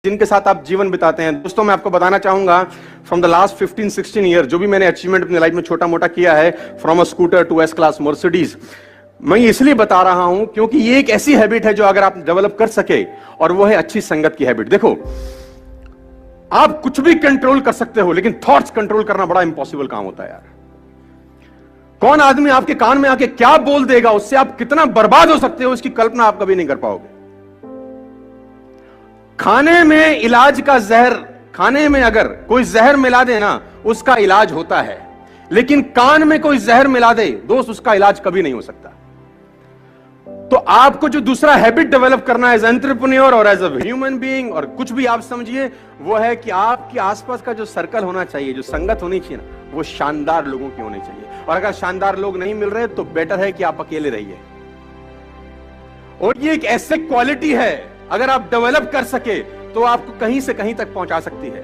जिनके साथ आप जीवन बिताते हैं। दोस्तों मैं आपको बताना चाहूंगा फ्रॉम द लास्ट 15-16 ईयर जो भी मैंने अचीवमेंट अपनी लाइफ में छोटा मोटा किया है, from a scooter to S class Mercedes, मैं इसलिए बता रहा हूं क्योंकि ये एक ऐसी हैबिट है जो अगर आप डेवलप कर सके, और वो है अच्छी संगत की हैबिट। देखो, आप कुछ भी कंट्रोल कर सकते हो, लेकिन थॉट्स कंट्रोल करना बड़ा इंपॉसिबल काम होता है यार। कौन आदमी आपके कान में आके क्या बोल देगा, उससे आप कितना बर्बाद हो सकते हो, इसकी कल्पना आप कभी नहीं कर पाओगे। खाने में इलाज का जहर, खाने में अगर कोई जहर मिला दे ना, उसका इलाज होता है, लेकिन कान में कोई जहर मिला दे दोस्त, उसका इलाज कभी नहीं हो सकता। तो आपको जो दूसरा हैबिट डेवलप करना है एज एंटरप्रेन्योर और एज अ ह्यूमन बीइंग, और कुछ भी आप समझिए, वो है कि आपके आसपास का जो सर्कल होना चाहिए, जो संगत होनी चाहिए ना, वो शानदार लोगों की होनी चाहिए। और अगर शानदार लोग नहीं मिल रहे तो बेटर है कि आप अकेले रहिए। और ये एक ऐसी क्वालिटी है, अगर आप डेवलप कर सके तो आपको कहीं से कहीं तक पहुंचा सकती है।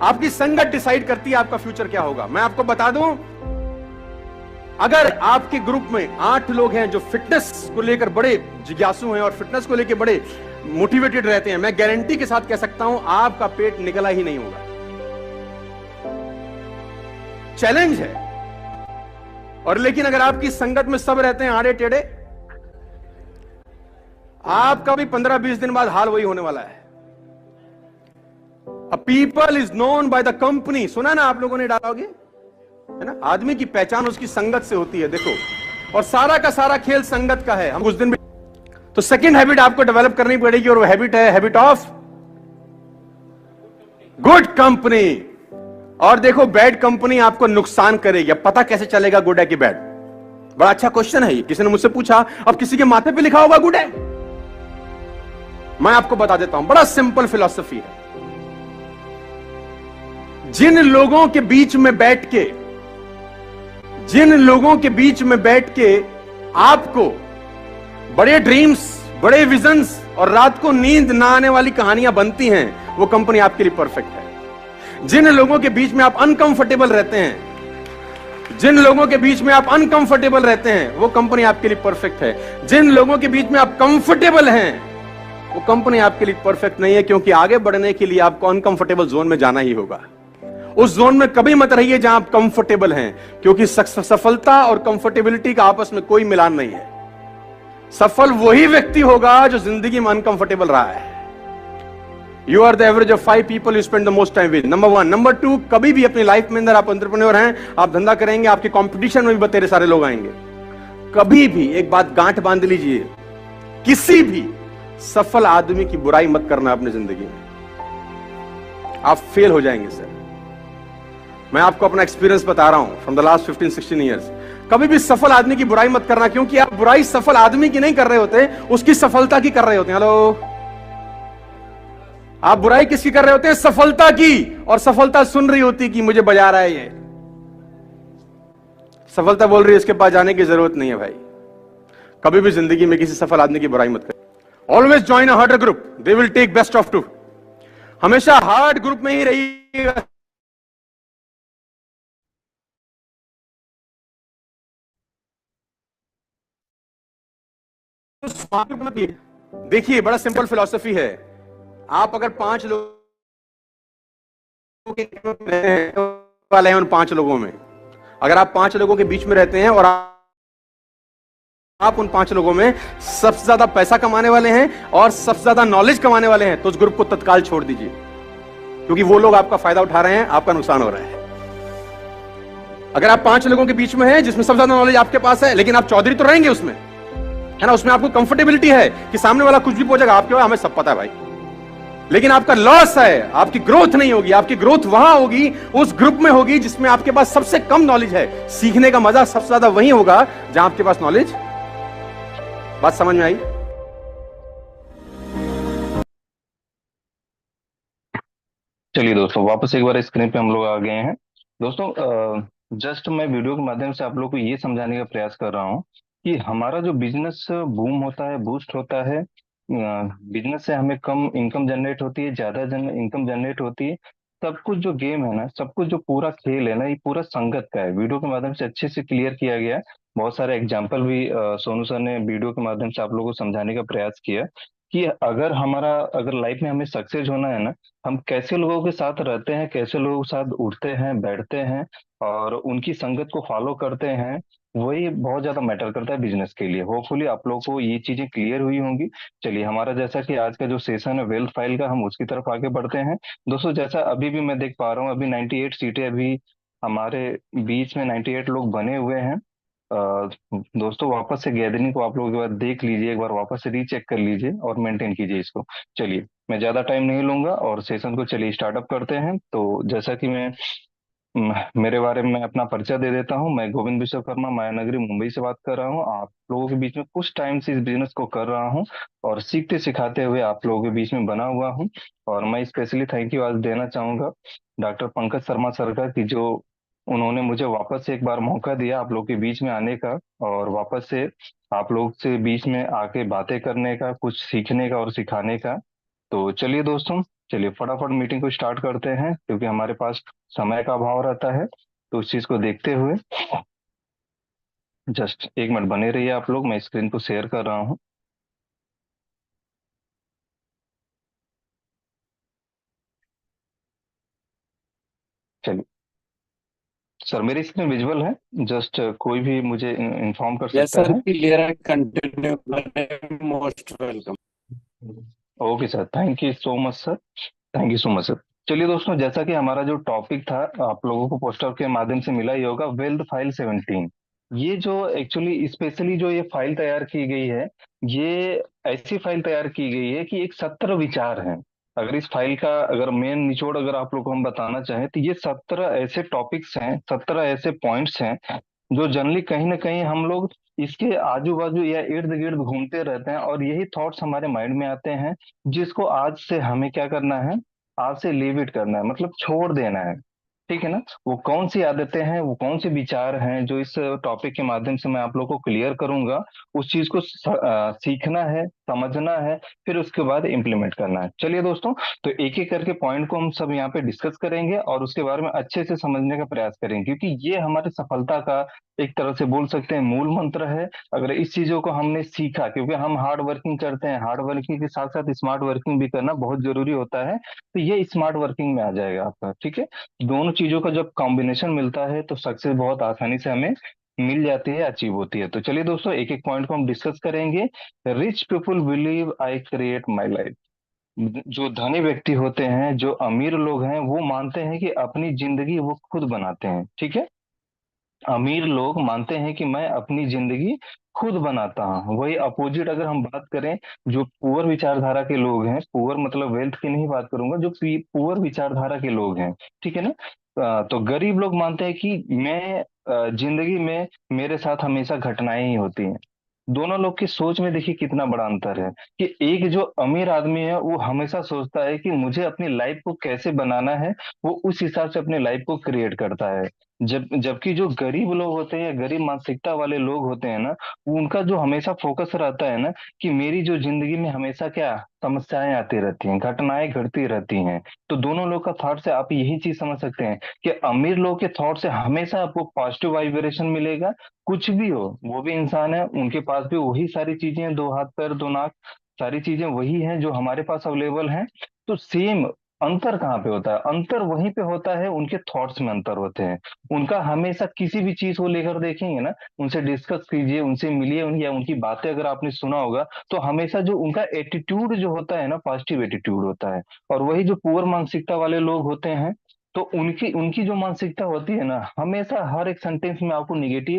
आपकी संगत डिसाइड करती है आपका फ्यूचर क्या होगा। मैं आपको बता दूं, अगर आपके ग्रुप में 8 लोग हैं जो फिटनेस को लेकर बड़े जिज्ञासु हैं और फिटनेस को लेकर बड़े मोटिवेटेड रहते हैं, मैं गारंटी के साथ कह सकता हूं आपका पेट निकला ही नहीं होगा। चैलेंज है। और लेकिन अगर आपकी संगत में सब रहते हैं आड़े टेढ़े, आपका भी 15-20 दिन बाद हाल वही होने वाला है। A people is known by the company, सुना ना आप लोगों ने डालोगे, है ना? आदमी की पहचान उसकी संगत से होती है। देखो, और सारा का सारा खेल संगत का है। हम उस दिन भी तो सेकंड हैबिट आपको डेवलप करनी पड़ेगी, और वो हैबिट है हैबिट ऑफ गुड कंपनी। और देखो, बैड कंपनी आपको नुकसान करेगी। अब पता कैसे चलेगा गुड है कि बैड? बड़ा अच्छा क्वेश्चन है ये, किसी ने मुझसे पूछा। अब किसी के माथे पे लिखा होगा गुड है? मैं आपको बता देता हूं, बड़ा सिंपल फिलॉसफी है। जिन लोगों के बीच में बैठ के, जिन लोगों के बीच में बैठ के आपको बड़े ड्रीम्स, बड़े विजन्स और रात को नींद ना आने वाली कहानियां बनती हैं, वो कंपनी आपके लिए परफेक्ट है। जिन लोगों के बीच में आप अनकंफर्टेबल रहते हैं, जिन लोगों के बीच में आप अनकंफर्टेबल रहते हैं, वो कंपनी आपके लिए परफेक्ट है। जिन लोगों के बीच में आप कंफर्टेबल हैं, वो कंपनी आपके लिए परफेक्ट नहीं है, क्योंकि आगे बढ़ने के लिए आपको अनकंफर्टेबल जोन में जाना ही होगा। उस जोन में कभी मत रहिए जहां आप कंफर्टेबल हैं, क्योंकि सफलता और कंफर्टेबिलिटी का आपस में कोई मिलान नहीं है। सफल वही व्यक्ति होगा जो जिंदगी में अनकंफर्टेबल रहा है। You are the average of 5 people you spend the most time with, number 1। Number 2, कभी भी अपनी लाइफ में अंदर आप एंटरप्रेन्योर हैं, आप धंधा करेंगे, आपके कंपटीशन में भी बतेरे सारे लोग आएंगे। कभी भी एक बात गांठ बांध लीजिए, किसी भी सफल आदमी की बुराई मत करना अपनी जिंदगी में, आप फेल हो जाएंगे सर। मैं आपको अपना एक्सपीरियंस बता रहा हूं फ्रॉम द लास्ट 15-16 ईयर्स। कभी भी सफल आदमी की बुराई मत करना, क्योंकि आप बुराई सफल आदमी की नहीं कर रहे होते, उसकी सफलता की कर रहे होते हैं। हेलो, आप बुराई किसकी कर रहे होते हैं? सफलता की। और सफलता सुन रही होती कि मुझे बजा रहा है ये, सफलता बोल रही है इसके पास जाने की जरूरत नहीं है। भाई, कभी भी जिंदगी में किसी सफल आदमी की बुराई मत करें। Always join a harder group, they will take best of 2। हमेशा हार्ड ग्रुप में ही रहिएगा। देखिए, बड़ा सिंपल फिलॉसफी है। आप अगर 5 लोगों के वाले हैं, उन 5 लोगों में अगर आप 5 लोगों के बीच में रहते हैं और आप उन 5 लोगों में सबसे ज्यादा पैसा कमाने वाले हैं और सबसे ज्यादा नॉलेज कमाने वाले हैं, तो उस ग्रुप को तत्काल छोड़ दीजिए, क्योंकि वो लोग आपका फायदा उठा रहे हैं, आपका नुकसान हो रहा है। अगर आप 5 लोगों के बीच में हैं जिसमें सबसे ज्यादा नॉलेज आपके पास है, लेकिन आप चौधरी तो रहेंगे उसमें, है ना? उसमें आपको कंफर्टेबिलिटी है कि सामने वाला कुछ भी पूछेगा, आपके हमें सब पता है भाई, लेकिन आपका लॉस है, आपकी ग्रोथ नहीं होगी। आपकी ग्रोथ वहां होगी, उस ग्रुप में होगी जिसमें आपके पास सबसे कम नॉलेज है। सीखने का मजा सबसे ज्यादा वहीं होगा जहां आपके पास नॉलेज। बात समझ में आई? चलिए दोस्तों, वापस एक बार स्क्रीन पे हम लोग आ गए हैं। दोस्तों, जस्ट मैं वीडियो के माध्यम से आप लोग को ये समझाने का प्रयास कर रहा हूँ कि हमारा जो बिजनेस बूम होता है, बूस्ट होता है, बिजनेस से हमें कम इनकम जनरेट होती है, ज्यादा इनकम जनरेट होती है। सब कुछ जो गेम है ना, सब कुछ जो पूरा खेल है ना, ये पूरा संगत का है। वीडियो के माध्यम से अच्छे से क्लियर किया गया है। बहुत सारे एग्जाम्पल भी सोनू सर ने वीडियो के माध्यम से आप लोगों को समझाने का प्रयास किया। कि अगर लाइफ में हमें सक्सेस होना है ना, हम कैसे लोगों के साथ रहते हैं, कैसे लोगों के साथ उठते हैं बैठते हैं और उनकी संगत को फॉलो करते हैं, वही बहुत ज्यादा मैटर करता है बिजनेस के लिए। होपफुली आप लोगों को ये चीजें क्लियर हुई होंगी। चलिए, हमारा जैसा कि आज का जो सेशन है वेल्थ फाइल का, हम उसकी तरफ आगे बढ़ते हैं। दोस्तों, जैसा अभी भी मैं देख पा रहा हूँ, अभी 98 सीटें अभी हमारे बीच में 98 लोग बने हुए हैं। दोस्तों, वापस से गैदरिंग को आप लोग एक बार देख लीजिए, एक बार वापस से रीचेक कर लीजिए और मेंटेन कीजिए इसको। चलिए, मैं ज्यादा टाइम नहीं लूंगा और सेशन को चलिए स्टार्टअप करते हैं। तो जैसा कि मेरे बारे में अपना परिचय दे देता हूं। मैं गोविंद विश्वकर्मा मायानगरी मुंबई से बात कर रहा हूं। आप लोगों के बीच में कुछ टाइम से इस बिजनेस को कर रहा हूं और सीखते सिखाते हुए आप लोगों के बीच में बना हुआ हूं। और मैं स्पेशली थैंक यू आज देना चाहूंगा डॉक्टर पंकज शर्मा सर का, कि जो उन्होंने मुझे वापस से एक बार मौका दिया आप लोग के बीच में आने का, और वापस से आप लोग से बीच में आके बातें करने का, कुछ सीखने का और सिखाने का। तो चलिए दोस्तों, चलिए फटाफट मीटिंग को स्टार्ट करते हैं, क्योंकि हमारे पास समय का अभाव रहता है। तो उस चीज को देखते हुए जस्ट एक मिनट बने रहिए आप लोग, मैं स्क्रीन को शेयर कर रहा हूँ। चलिए सर, मेरी स्क्रीन विजुअल है? जस्ट कोई भी मुझे इन्फॉर्म कर यस सकता सर, है? क्लियर है, कंटिन्यू करें, most welcome. Okay sir, thank you so much sir. Thank you so much sir. चलिए दोस्तों, जैसा कि हमारा जो टॉपिक था, आप लोगों को पोस्टर के माध्यम से मिला ही होगा, वेल्थ फाइल 17। ये जो एक्चुअली स्पेशली जो ये फाइल तैयार की गई है, ये ऐसी फाइल तैयार की गई है कि एक 17 विचार हैं। अगर इस फाइल का अगर मेन निचोड़ अगर आप लोग को हम बताना चाहें, तो ये 17 ऐसे टॉपिक्स हैं, 17 ऐसे पॉइंट्स हैं जो जनरली कहीं ना कहीं हम लोग इसके आजू बाजू या इर्द गिर्द घूमते रहते हैं, और यही थॉट्स हमारे माइंड में आते हैं, जिसको आज से हमें क्या करना है, आज से लीव इट करना है, मतलब छोड़ देना है। ठीक है ना? वो कौन सी आदतें हैं, वो कौन से विचार हैं जो इस टॉपिक के माध्यम से मैं आप लोग को क्लियर करूंगा, उस चीज को सीखना है, समझना है, फिर उसके बाद इम्प्लीमेंट करना है। चलिए दोस्तों, तो एक एक करके पॉइंट को हम सब यहाँ पे डिस्कस करेंगे और उसके बारे में अच्छे से समझने का प्रयास करेंगे, क्योंकि ये हमारी सफलता का एक तरह से बोल सकते हैं मूल मंत्र है। अगर इस चीजों को हमने सीखा, क्योंकि हम हार्ड वर्किंग करते हैं, हार्ड वर्किंग के साथ साथ स्मार्ट वर्किंग भी करना बहुत जरूरी होता है, तो ये स्मार्ट वर्किंग में आ जाएगा आपका। ठीक है? दोनों चीजों का जब कॉम्बिनेशन मिलता है तो सक्सेस बहुत आसानी से हमें मिल जाती है, अचीव होती है। तो चलिए दोस्तों, एक एक पॉइंट को हम डिस्कस करेंगे। Rich people believe I create my life. जो धनी व्यक्ति होते हैं, जो अमीर लोग हैं, वो मानते हैं कि अपनी जिंदगी वो खुद बनाते हैं। ठीक है? अमीर लोग मानते हैं कि मैं अपनी जिंदगी खुद बनाता हूँ। वही अपोजिट अगर हम बात करें, जो पुअर विचारधारा के लोग हैं, पुअर मतलब वेल्थ की नहीं बात करूंगा, जो पुअर विचारधारा के लोग हैं, ठीक है ना, तो गरीब लोग मानते हैं कि जिंदगी में मेरे साथ हमेशा घटनाएं ही होती हैं। दोनों लोग की सोच में देखिए कितना बड़ा अंतर है, कि एक जो अमीर आदमी है वो हमेशा सोचता है कि मुझे अपनी लाइफ को कैसे बनाना है, वो उस हिसाब से अपनी लाइफ को क्रिएट करता है। जबकि जो गरीब लोग होते हैं या गरीब मानसिकता वाले लोग होते हैं ना, उनका जो हमेशा फोकस रहता है ना, कि मेरी जो जिंदगी में हमेशा क्या समस्याएं आती रहती हैं, घटनाएं घटती रहती हैं। तो दोनों लोग का थॉट से आप यही चीज समझ सकते हैं कि अमीर लोग के थॉट से हमेशा आपको पॉजिटिव वाइब्रेशन मिलेगा। कुछ भी हो, वो भी इंसान है, उनके पास भी वही सारी चीजें हैं, दो हाथ पैर दो नाक, सारी चीजें वही हैं जो हमारे पास अवेलेबल हैं। तो सेम अंतर कहाँ पे होता है? अंतर वहीं पे होता है, उनके थॉट्स में अंतर होते हैं। उनका हमेशा किसी भी चीज को लेकर देखेंगे ना, उनसे डिस्कस कीजिए, उनसे मिलिए, या उनकी बातें अगर आपने सुना होगा, तो हमेशा जो उनका एटीट्यूड जो होता है ना, पॉजिटिव एटीट्यूड होता है। और वही जो पुअर मानसिकता वाले लोग होते हैं, तो उनकी उनकी जो मानसिकता होती है ना, हमेशा हर एक सेंटेंस में आपको निगेटिव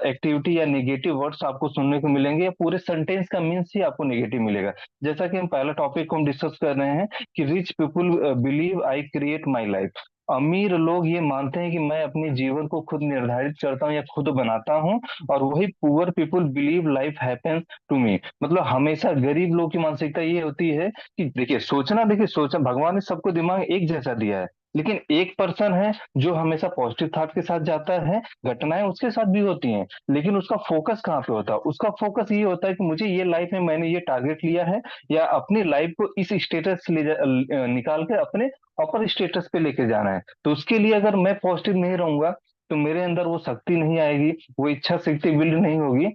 एक्टिविटी या निगेटिव वर्ड्स आपको सुनने को मिलेंगे, या पूरे सेंटेंस का मीन्स ही आपको निगेटिव मिलेगा। जैसा कि हम पहला टॉपिक को हम डिस्कस कर रहे हैं, कि rich people believe I create my life. अमीर लोग ये मानते हैं कि मैं अपने जीवन को खुद निर्धारित करता हूँ या खुद बनाता हूँ। और वही poor people believe life happens to me. मतलब हमेशा गरीब लोग की मानसिकता ये होती है कि देखिए सोचना, भगवान ने सबको दिमाग एक जैसा दिया है, लेकिन एक पर्सन है जो हमेशा पॉजिटिव थॉट के साथ जाता है, घटनाएं उसके साथ भी होती हैं, लेकिन उसका फोकस कहाँ पे होता है? उसका फोकस ये होता है कि मुझे ये लाइफ में मैंने ये टारगेट लिया है, या अपनी लाइफ को इस स्टेटस निकाल के अपने अपर स्टेटस पे लेके जाना है। तो उसके लिए अगर मैं पॉजिटिव नहीं रहूंगा, तो मेरे अंदर वो शक्ति नहीं आएगी, वो इच्छा शक्ति बिल्ड नहीं होगी,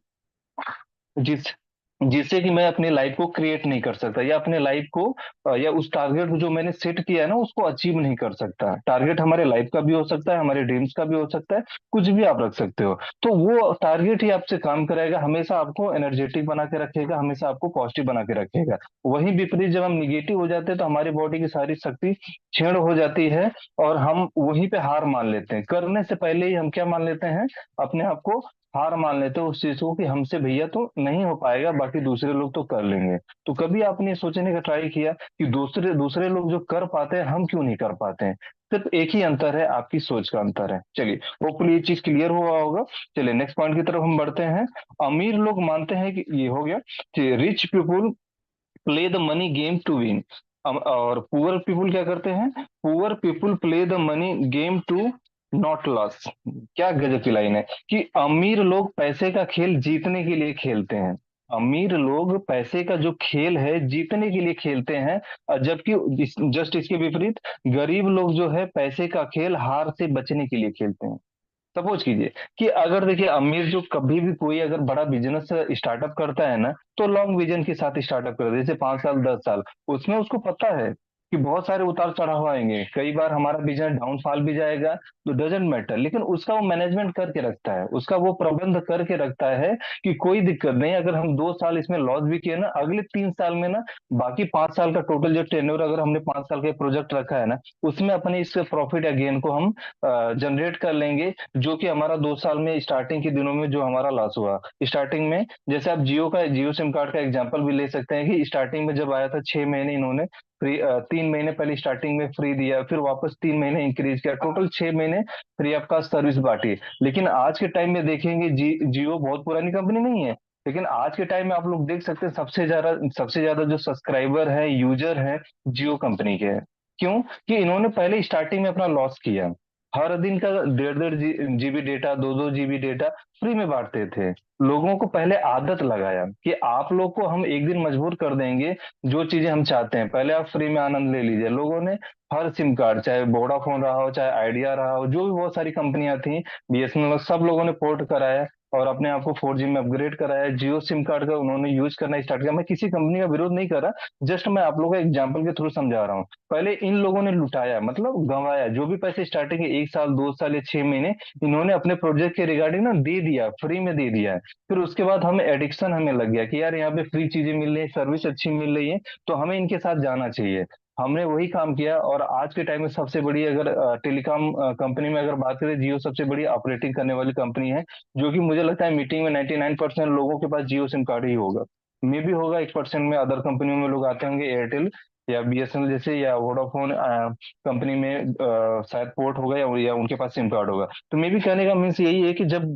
जिस जिससे कि मैं अपनी लाइफ को क्रिएट नहीं कर सकता, या अपने लाइफ को या उस टारगेट को जो मैंने सेट किया है ना उसको अचीव नहीं कर सकता। टारगेट हमारे लाइफ का भी हो सकता है, हमारे ड्रीम्स का भी हो सकता है, कुछ भी आप रख सकते हो। तो वो टारगेट ही आपसे काम कराएगा, हमेशा आपको एनर्जेटिक बना के रखेगा, हमेशा आपको पॉजिटिव बना के रखेगा। वहीं विपरीत जब हम निगेटिव हो जाते हैं तो हमारी बॉडी की सारी शक्ति क्षीण हो जाती है, और हम वहीं पे हार मान लेते हैं। करने से पहले ही हम क्या मान लेते हैं, अपने आप को हार मान लेते हो उस चीज को, कि हमसे भैया तो नहीं हो पाएगा, बाकी दूसरे लोग तो कर लेंगे। तो कभी आपने सोचने का ट्राई किया कि दूसरे दूसरे लोग जो कर पाते हैं हम क्यों नहीं कर पाते हैं? सिर्फ एक ही अंतर है, आपकी सोच का अंतर है। चलिए, होपफुली ये चीज क्लियर हुआ होगा। चलिए नेक्स्ट पॉइंट की तरफ हम बढ़ते हैं। अमीर लोग मानते हैं कि ये हो गया, rich people play the money game to win, और पुअर पीपुल क्या करते हैं, poor people play the money game to not loss. क्या गजब की लाइन है कि अमीर लोग पैसे का खेल जीतने के लिए खेलते हैं। अमीर लोग पैसे का जो खेल है जीतने के लिए खेलते हैं, और जबकि जस्ट इसके विपरीत गरीब लोग जो है पैसे का खेल हार से बचने के लिए खेलते हैं। सपोज कीजिए कि अगर देखिए, अमीर जो कभी भी कोई अगर बड़ा बिजनेस स्टार्टअप करता है ना, तो लॉन्ग विजन के साथ स्टार्टअप करता है, जैसे 5 साल 10 साल। उसमें उसको पता है कि बहुत सारे उतार चढ़ाव आएंगे, कई बार हमारा बिजनेस डाउनफॉल भी जाएगा, तो डजेंट मैटर, लेकिन उसका वो मैनेजमेंट करके रखता है, उसका वो प्रबंध करके रखता है कि कोई दिक्कत नहीं, अगर हम 2 साल इसमें लॉस भी किए ना, अगले 3 साल में ना बाकी 5 साल का टोटल जो टेन्योर, अगर हमने 5 साल का प्रोजेक्ट रखा है ना, उसमें अपने इस प्रॉफिट या गेन को हम जनरेट कर लेंगे, जो कि हमारा 2 साल में स्टार्टिंग के दिनों में जो हमारा लॉस हुआ स्टार्टिंग में। जैसे आप जियो सिम कार्ड का एग्जांपल भी ले सकते हैं कि स्टार्टिंग में जब आया था 6 महीने इन्होंने फ्री, 3 महीने पहले स्टार्टिंग में फ्री दिया, फिर वापस 3 महीने इंक्रीज किया, टोटल 6 महीने फ्री आपका सर्विस बांटी। लेकिन आज के टाइम में देखेंगे, जियो बहुत पुरानी कंपनी नहीं है, लेकिन आज के टाइम में आप लोग देख सकते हैं सबसे ज्यादा जो सब्सक्राइबर है, यूजर है, जियो कंपनी के हैं। क्यों? कि इन्होंने पहले स्टार्टिंग में अपना लॉस किया, हर दिन का 1.5 GB data, 2-2 GB data free में बांटते थे। लोगों को पहले आदत लगाया कि आप लोग को हम एक दिन मजबूर कर देंगे, जो चीजें हम चाहते हैं पहले आप फ्री में आनंद ले लीजिए। लोगों ने हर सिम कार्ड, चाहे वोडाफोन रहा हो, चाहे आइडिया रहा हो, जो भी बहुत सारी कंपनियां थी, बीएसएनएल, सब लोगों ने पोर्ट कराया और अपने आप को 4G में अपग्रेड कराया। जियो सिम कार्ड का उन्होंने यूज करना स्टार्ट किया। मैं किसी कंपनी का विरोध नहीं कर रहा, जस्ट मैं आप लोगों को एग्जाम्पल के थ्रू समझा रहा हूँ। पहले इन लोगों ने लुटाया, मतलब गंवाया, जो भी पैसे स्टार्टिंग के 1 साल 2 साल या 6 महीने इन्होंने अपने प्रोजेक्ट के रिगार्डिंग ना दे दिया, फ्री में दे दिया है। फिर उसके बाद हमें एडिक्शन हमें लग गया कि यार यहाँ पे फ्री चीजें मिल रही है, सर्विस अच्छी मिल रही है, तो हमें इनके साथ जाना चाहिए। हमने वही काम किया, और आज के टाइम में सबसे बड़ी अगर टेलीकॉम कंपनी में अगर बात करें, जियो सबसे बड़ी ऑपरेटिंग करने वाली कंपनी है, जो कि मुझे लगता है मीटिंग में 99% लोगों के पास जियो सिम कार्ड ही होगा। मे भी होगा 1% में अदर कंपनियों में लोग आते होंगे, एयरटेल या बीएसएनएल जैसे, या वोडाफोन कंपनी में शायद पोर्ट होगा, या उनके पास सिम कार्ड होगा। तो मे भी कहने का मीन्स यही है कि जब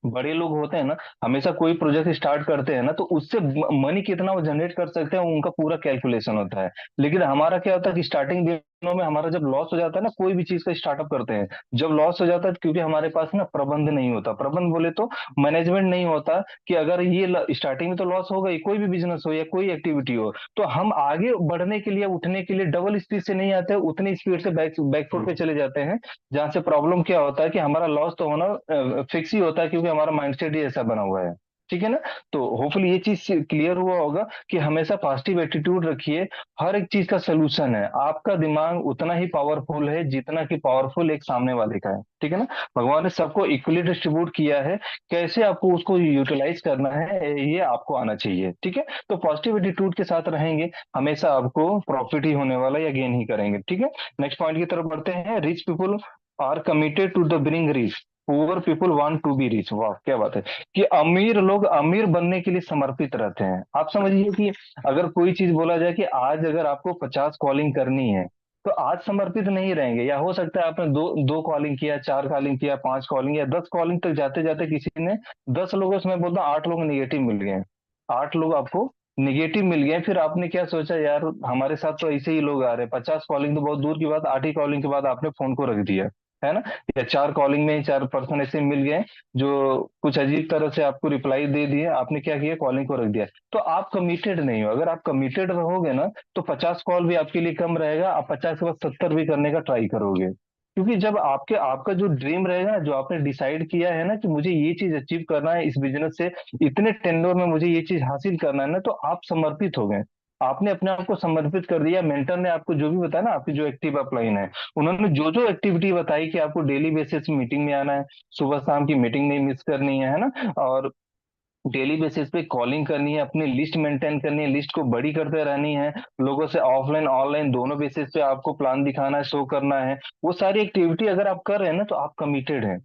बड़े लोग होते हैं ना, हमेशा कोई प्रोजेक्ट स्टार्ट करते हैं ना, तो उससे मनी कितना वो जनरेट कर सकते हैं उनका पूरा कैलकुलेशन होता है। लेकिन हमारा क्या होता है कि स्टार्टिंग दिनों में हमारा जब लॉस हो जाता है ना, कोई भी चीज का स्टार्टअप करते हैं, जब लॉस हो जाता है, क्योंकि हमारे पास ना प्रबंध नहीं होता, प्रबंध बोले तो मैनेजमेंट नहीं होता, कि अगर ये स्टार्टिंग में तो लॉस होगा ही, कोई भी बिजनेस हो या कोई एक्टिविटी हो, तो हम आगे बढ़ने के लिए, उठने के लिए डबल स्पीड से नहीं आते, उतनी स्पीड से बैकफुट पे चले जाते हैं। जहां से प्रॉब्लम क्या होता है कि हमारा लॉस तो होना फिक्स ही होता है, क्योंकि हमारा माइंडसेट ही ऐसा बना हुआ है। ठीक है ना? तो होपफुली ये चीज क्लियर हुआ होगा कि हमेशा पॉजिटिव एटीट्यूड रखिए। हर एक चीज का सोल्यूशन है, आपका दिमाग उतना ही पावरफुल है जितना कि पावरफुल एक सामने वाले का है। ठीक है ना? भगवान ने सबको इक्वली डिस्ट्रीब्यूट किया है, कैसे आपको उसको यूटिलाइज करना है ये आपको आना चाहिए। ठीक है? तो पॉजिटिव एटीट्यूड के साथ रहेंगे, हमेशा आपको प्रॉफिट ही होने वाला या गेन ही करेंगे। ठीक है? नेक्स्ट पॉइंट की तरफ बढ़ते हैं। Rich people are committed to the bring rich, poor people want to be rich. वाह क्या बात है, कि अमीर लोग अमीर बनने के लिए समर्पित रहते हैं। आप समझिए कि अगर कोई चीज बोला जाए कि आज अगर आपको 50 कॉलिंग करनी है, तो आज समर्पित नहीं रहेंगे, या हो सकता है आपने दो दो कॉलिंग किया, 4 कॉलिंग किया, 5 कॉलिंग या 10 कॉलिंग तक जाते जाते किसी ने 10 लोगों से, मैं बोलता हूँ 8 लोग निगेटिव मिल गए, 8 लोग आपको निगेटिव मिल गए। फिर आपने क्या सोचा, यार हमारे साथ तो ऐसे ही लोग आ रहे हैं, 50 कॉलिंग तो बहुत दूर की बात, 8 ही कॉलिंग के बाद आपने फोन को रख दिया, है ना? या 4 कॉलिंग में ही 4 पर्सन ऐसे मिल गए जो कुछ अजीब तरह से आपको रिप्लाई दे दिए, आपने क्या किया, कॉलिंग को रख दिया। तो आप कमिटेड नहीं हो। अगर आप कमिटेड रहोगे ना, तो 50 कॉल भी आपके लिए कम रहेगा, आप 50 के बाद 70 भी करने का ट्राई करोगे। क्योंकि जब आपके आपका जो ड्रीम रहेगा ना, जो आपने डिसाइड किया है ना कि मुझे ये चीज अचीव करना है इस बिजनेस से, इतने टेंडर में मुझे ये चीज हासिल करना है ना, तो आप समर्पित हो गए। आपने अपने आप को समर्पित कर दिया। मेंटर ने आपको जो भी बताया ना, आपकी जो एक्टिव अपलाइन है, उन्होंने जो जो एक्टिविटी बताई कि आपको डेली बेसिस मीटिंग में आना है, सुबह शाम की मीटिंग नहीं मिस करनी है ना, और डेली बेसिस पे कॉलिंग करनी है, अपनी लिस्ट मेंटेन करनी है, लिस्ट को बड़ी करते रहनी है, लोगों से ऑफलाइन ऑनलाइन दोनों बेसिस पे आपको प्लान दिखाना है, शो करना है। वो सारी एक्टिविटी अगर आप कर रहे हैं ना, तो आप कमिटेड हैं।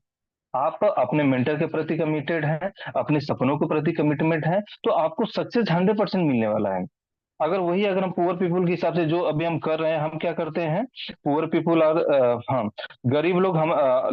आप अपने मेंटर के प्रति कमिटेड हैं, अपने सपनों के प्रति कमिटमेंट है, तो आपको सक्सेस 100% मिलने वाला है। अगर हम पुअर पीपुल के हिसाब से जो अभी हम कर रहे हैं, हम क्या करते हैं, पुअर पीपुल और हम गरीब लोग,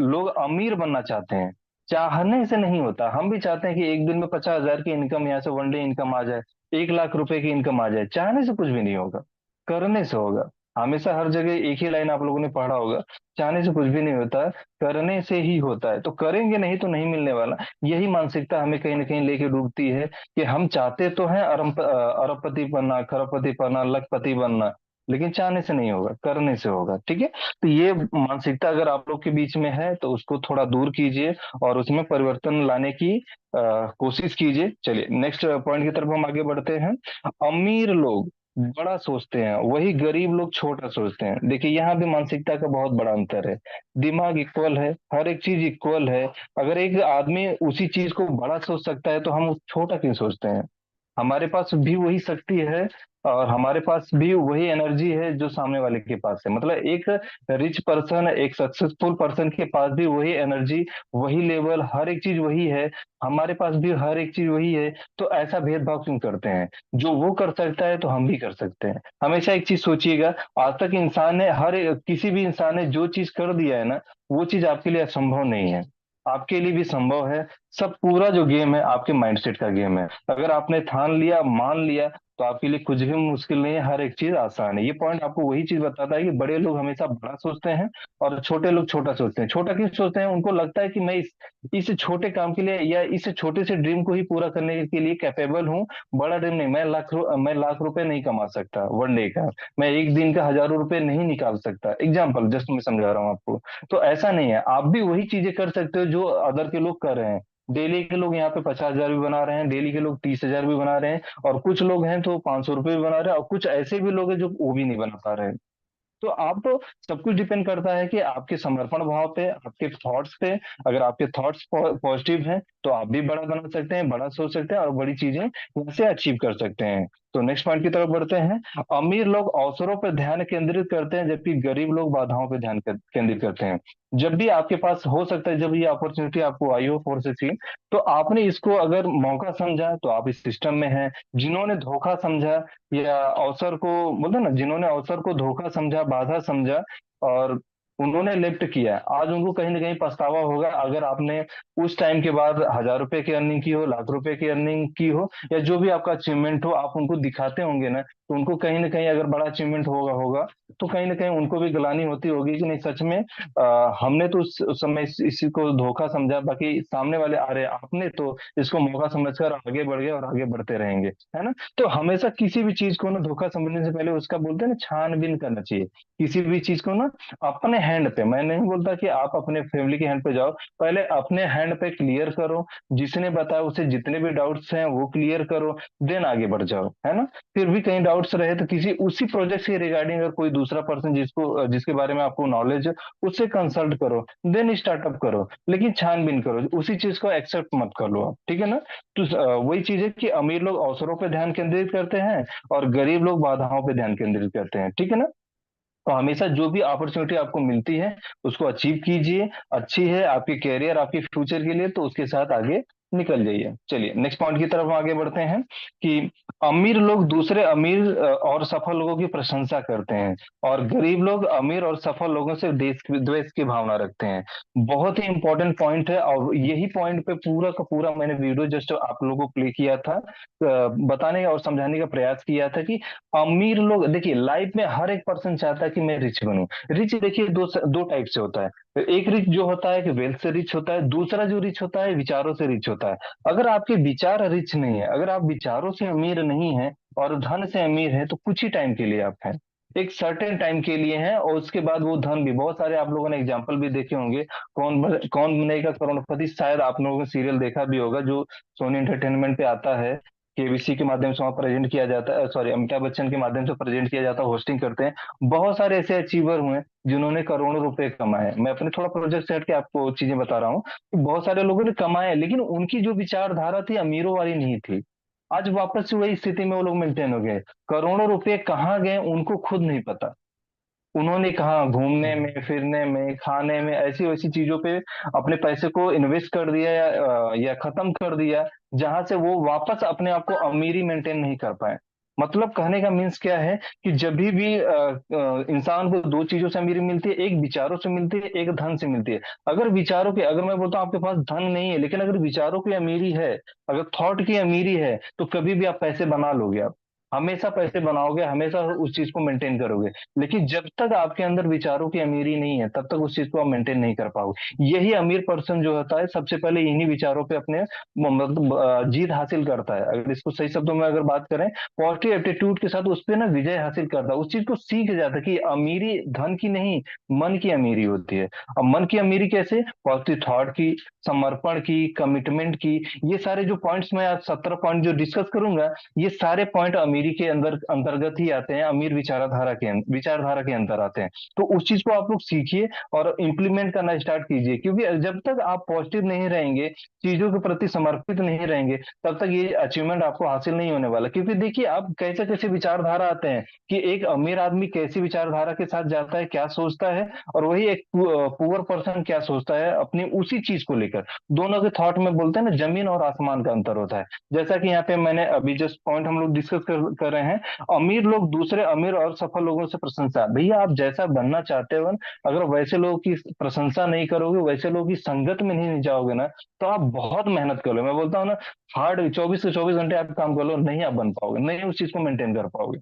लोग अमीर बनना चाहते हैं। चाहने से नहीं होता। हम भी चाहते हैं कि एक दिन में 50,000 की इनकम, यहाँ से वन डे इनकम आ जाए, 1 लाख रुपए की इनकम आ जाए। चाहने से कुछ भी नहीं होगा, करने से होगा। हमेशा हर जगह एक ही लाइन आप लोगों ने पढ़ा होगा, चाहने से कुछ भी नहीं होता, करने से ही होता है। तो करेंगे नहीं तो नहीं मिलने वाला। यही मानसिकता हमें कहीं ना कहीं लेके डूबती है कि हम चाहते तो हैं अरबपति बनना, खरबपति बनना, लखपति बनना, लेकिन चाहने से नहीं होगा, करने से होगा। ठीक है। तो ये मानसिकता अगर आप लोग के बीच में है तो उसको थोड़ा दूर कीजिए और उसमें परिवर्तन लाने की कोशिश कीजिए। चलिए नेक्स्ट पॉइंट की तरफ हम आगे बढ़ते हैं। अमीर लोग बड़ा सोचते हैं, वही गरीब लोग छोटा सोचते हैं। देखिए यहाँ भी मानसिकता का बहुत बड़ा अंतर है। दिमाग इक्वल है, हर एक चीज इक्वल है। अगर एक आदमी उसी चीज को बड़ा सोच सकता है तो हम छोटा क्यों सोचते हैं? हमारे पास भी वही शक्ति है और हमारे पास भी वही एनर्जी है जो सामने वाले के पास है। मतलब एक रिच पर्सन, एक सक्सेसफुल पर्सन के पास भी वही एनर्जी, वही लेवल, हर एक चीज वही है। हमारे पास भी हर एक चीज वही है। तो ऐसा भेदभाव क्यों करते हैं? जो वो कर सकता है तो हम भी कर सकते हैं। हमेशा एक चीज सोचिएगा, आज तक इंसान ने किसी भी इंसान ने जो चीज कर दिया है ना, वो चीज आपके लिए असंभव नहीं है। आपके लिए भी संभव है। सब पूरा जो गेम है आपके माइंडसेट का गेम है। अगर आपने ठान लिया, मान लिया, तो आपके लिए कुछ भी मुश्किल नहीं है, हर एक चीज आसान है। ये पॉइंट आपको वही चीज बताता है कि बड़े लोग हमेशा बड़ा सोचते हैं और छोटे लोग छोटा सोचते हैं। छोटा क्यों सोचते हैं? उनको लगता है कि मैं इस छोटे काम के लिए या इस छोटे से ड्रीम को ही पूरा करने के लिए कैपेबल हूँ। बड़ा ड्रीम नहीं, मैं लाख रुपए नहीं कमा सकता वन डे का, मैं एक दिन का हजारों रुपए नहीं निकाल सकता। एग्जाम्पल जस्ट मैं समझा रहा हूँ आपको। तो ऐसा नहीं है, आप भी वही चीजें कर सकते हो जो अदर के लोग कर रहे हैं। डेली के लोग यहाँ पे 50,000 भी बना रहे हैं, डेली के लोग 30,000 भी बना रहे हैं, और कुछ लोग हैं तो 500 रुपये भी बना रहे हैं, और कुछ ऐसे भी लोग हैं जो वो भी नहीं बना पा रहे हैं। तो आप सब कुछ डिपेंड करता है कि आपके समर्पण भाव पे, आपके थॉट्स पे। अगर आपके थॉट्स पॉजिटिव हैं तो आप भी बड़ा बना सकते हैं, बड़ा सोच सकते हैं और बड़ी चीजें वैसे अचीव कर सकते हैं। तो नेक्स्ट पॉइंट की तरफ बढ़ते हैं। अमीर लोग अवसरों पर ध्यान केंद्रित करते हैं, जबकि गरीब लोग बाधाओं पर ध्यान केंद्रित करते हैं। जब भी आपके पास हो सकता है, जब ये अपॉर्चुनिटी आपको आई हो 4 से 3, तो आपने इसको अगर मौका समझा तो आप इस सिस्टम में हैं। जिन्होंने धोखा समझा या अवसर को, बोलते ना, जिन्होंने अवसर को धोखा समझा, बाधा समझा और उन्होंने लेफ्ट किया, आज उनको कहीं ना कहीं पछतावा होगा। अगर आपने उस टाइम के बाद 1,000 रुपए की अर्निंग की हो, लाख रुपए की अर्निंग की हो, या जो भी आपका अचीवमेंट हो, आप उनको दिखाते होंगे ना, तो उनको कहीं ना कहीं अगर बड़ा अचीवमेंट होगा होगा तो कहीं ना कहीं उनको भी ग्लानि होती होगी कि नहीं, सच में हमने तो उस समय इसी को धोखा समझा, बाकी सामने वाले आ रहे, आपने तो इसको मौका समझकर आगे बढ़ गए और आगे बढ़ते रहेंगे, है ना। तो हमेशा किसी भी चीज को ना धोखा समझने से पहले उसका, बोलते हैं ना, छानबीन करना चाहिए। किसी भी चीज को ना अपने हैंड पे, मैं नहीं बोलता कि आप अपने फैमिली के हैंड पे जाओ, पहले अपने हैंड पे क्लियर करो। जिसने बताया उसे जितने भी डाउट्स हैं वो क्लियर करो, देन आगे बढ़ जाओ, है ना। फिर भी कहीं डाउट्स रहे तो किसी उसी प्रोजेक्ट से रिगार्डिंग अगर कोई दूसरा पर्सन जिसके बारे में आपको नॉलेज है, उससे कंसल्ट करो, देन स्टार्टअप करो। लेकिन छानबीन करो, उसी चीज को एक्सेप्ट मत कर लो आप, ठीक है ना। तो वही चीज है कि अमीर लोग अवसरों पर ध्यान केंद्रित करते हैं और गरीब लोग बाधाओं पर ध्यान केंद्रित करते हैं, ठीक है ना। तो हमेशा जो भी अपॉर्चुनिटी आपको मिलती है उसको अचीव कीजिए। अच्छी है आपके कैरियर, आपके फ्यूचर के लिए, तो उसके साथ आगे निकल जाइए। चलिए नेक्स्ट पॉइंट की तरफ हम आगे बढ़ते हैं कि अमीर लोग दूसरे अमीर और सफल लोगों की प्रशंसा करते हैं, और गरीब लोग अमीर और सफल लोगों से द्वेष की भावना रखते हैं। बहुत ही इंपॉर्टेंट पॉइंट है, और यही पॉइंट पे पूरा का पूरा मैंने वीडियो जस्ट आप लोगों को प्ले किया था, बताने और समझाने का प्रयास किया था कि अमीर लोग, देखिए लाइफ में हर एक पर्सन चाहता है कि मैं रिच बनूं। रिच देखिए दो दो टाइप से होता है। एक रिच जो होता है कि वेल्थ से रिच होता है, दूसरा जो रिच होता है विचारों से रिच होता है। अगर आपके विचार रिच नहीं है, अगर आप विचारों से अमीर नहीं है और धन से अमीर है, तो कुछ ही टाइम के लिए आप हैं। एक सर्टेन टाइम के लिए हैं, और उसके बाद वो धन भी, बहुत सारे आप लोगों ने एग्जाम्पल भी देखे होंगे। कौन बनेगा करोड़पति, शायद आप लोगों ने सीरियल देखा भी होगा, जो सोनी एंटरटेनमेंट पे आता है, केबीसी के माध्यम से वहाँ प्रेजेंट किया जाता है, सॉरी अमिताभ बच्चन के माध्यम से प्रेजेंट किया जाता है, होस्टिंग करते हैं। बहुत सारे ऐसे अचीवर हुए जिन्होंने करोड़ों रुपए कमाए। मैं अपने थोड़ा प्रोजेक्ट से हट के आपको चीजें बता रहा हूँ कि बहुत सारे लोगों ने कमाए, लेकिन उनकी जो विचारधारा थी अमीरों वाली नहीं थी। आज वापस से वही स्थिति में वो लोग मेंटेन हो गए। करोड़ों रुपए कहाँ गए उनको खुद नहीं पता। उन्होंने कहा घूमने में, फिरने में, खाने में, ऐसी वैसी चीजों पे अपने पैसे को इन्वेस्ट कर दिया, या खत्म कर दिया, जहां से वो वापस अपने आप को अमीरी मेंटेन नहीं कर पाए। मतलब कहने का मीन्स क्या है कि जब भी इंसान को दो चीजों से अमीरी मिलती है, एक विचारों से मिलती है, एक धन से मिलती है। अगर विचारों की, अगर मैं बोलता हूँ आपके पास धन नहीं है, लेकिन अगर विचारों की अमीरी है, अगर थॉट की अमीरी है, तो कभी भी आप पैसे बना लोगे। आप हमेशा पैसे बनाओगे, हमेशा उस चीज को मेंटेन करोगे। लेकिन जब तक आपके अंदर विचारों की अमीरी नहीं है, तब तक उस चीज को आप मेंटेन नहीं कर पाओगे। यही अमीर पर्सन जो होता है, सबसे पहले इन्हीं विचारों पे अपने मतलब जीत हासिल करता है। अगर इसको सही शब्दों में अगर बात करें, पॉजिटिव एप्टीट्यूड के साथ उस पे ना विजय हासिल करता है, उस चीज को सीख जाता है कि अमीरी धन की नहीं, मन की अमीरी होती है। अब मन की अमीरी कैसे? पॉजिटिव थॉट की, समर्पण की, कमिटमेंट की। ये सारे जो पॉइंट्स मैं आज 17 पॉइंट जो डिस्कस करूंगा, ये सारे पॉइंट अमीरी के अंदर अंतर्गत ही आते हैं, अमीर विचारधारा के अंदर आते हैं। तो उस चीज को आप लोग सीखिए और इम्प्लीमेंट करना स्टार्ट कीजिए, क्योंकि जब तक आप पॉजिटिव नहीं रहेंगे, चीजों के प्रति समर्पित नहीं रहेंगे, तब तक ये अचीवमेंट आपको हासिल नहीं होने वाला। क्योंकि देखिए, आप कैसे कैसे विचारधारा आते हैं कि एक अमीर आदमी कैसी विचारधारा के साथ जाता है, क्या सोचता है, और वही एक पुअर पर्सन क्या सोचता है अपनी उसी चीज को लेकर। दोनों के थॉट में बोलते हैं ना, जमीन और आसमान का अंतर होता है। जैसा कि यहाँ पे मैंने अभी जस्ट पॉइंट हम लोग डिस्कस कर रहे हैं, अमीर लोग दूसरे अमीर और सफल लोगों से प्रशंसा। भैया आप जैसा बनना चाहते हो, अगर वैसे लोगों की प्रशंसा नहीं करोगे, वैसे लोगों की संगत में नहीं जाओगे ना, तो आप बहुत मेहनत कर लो। मैं बोलता हूँ ना, हार्ड 24 से 24 घंटे आप काम कर लो, नहीं आप बन पाओगे, नहीं उस चीज को मेंटेन कर पाओगे।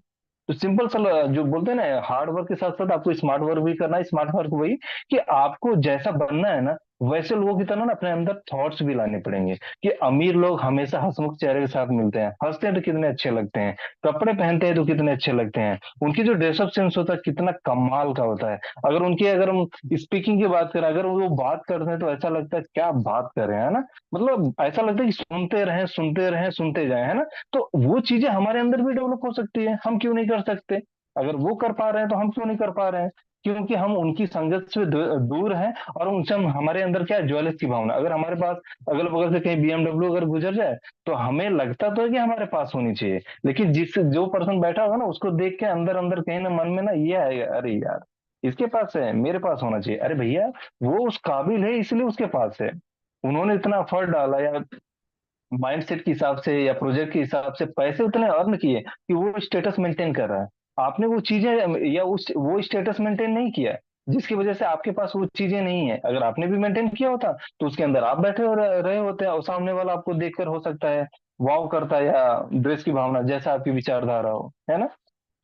तो सिंपल सा जो बोलते हैं ना, हार्ड वर्क के साथ साथ आपको स्मार्ट वर्क भी करना है। स्मार्ट वर्क वही कि आपको जैसा बनना है ना, वैसे लोगों की तरह ना अपने अंदर थॉट्स भी लाने पड़ेंगे। कि अमीर लोग हमेशा हंसमुख चेहरे के साथ मिलते हैं, हंसते हैं तो कितने अच्छे लगते हैं, कपड़े पहनते हैं तो कितने अच्छे लगते हैं, उनकी जो ड्रेसअप सेंस होता है कितना कमाल का होता है। अगर हम स्पीकिंग की बात करें, अगर वो बात करते हैं तो ऐसा लगता है क्या बात कर रहे हैं, है ना। मतलब ऐसा लगता है कि सुनते रहें, सुनते रहें, सुनते जाएं, है ना। तो वो चीजें हमारे अंदर भी डेवलप हो सकती है, हम क्यों नहीं कर सकते? अगर वो कर पा रहे हैं तो हम क्यों नहीं कर पा रहे हैं? क्योंकि हम उनकी संगत से दूर हैं, और उनसे हमारे अंदर क्या है, ज्वेलस की भावना। अगर हमारे पास अगल बगल से कहीं बीएमडब्ल्यू अगर गुजर जाए, तो हमें लगता तो है कि हमारे पास होनी चाहिए, लेकिन जो पर्सन बैठा होगा ना, उसको देख के अंदर अंदर कहीं ना मन में ना ये आएगा, अरे यार इसके पास है, मेरे पास होना चाहिए। अरे भैया, वो उस काबिल है इसलिए उसके पास है। उन्होंने इतना एफर्ट डाला, या माइंडसेट के हिसाब से, या प्रोजेक्ट के हिसाब से पैसे उतने अर्न किए कि वो स्टेटस मेंटेन कर रहा है। आपने वो चीजें, या उस वो स्टेटस मेंटेन नहीं किया, जिसकी वजह से आपके पास वो चीजें नहीं है। अगर आपने भी मेंटेन किया होता, तो उसके अंदर आप बैठे रहे होते, और सामने वाला आपको देखकर हो सकता है वाव करता, या ड्रेस की भावना, जैसा आपकी विचारधारा हो, है ना।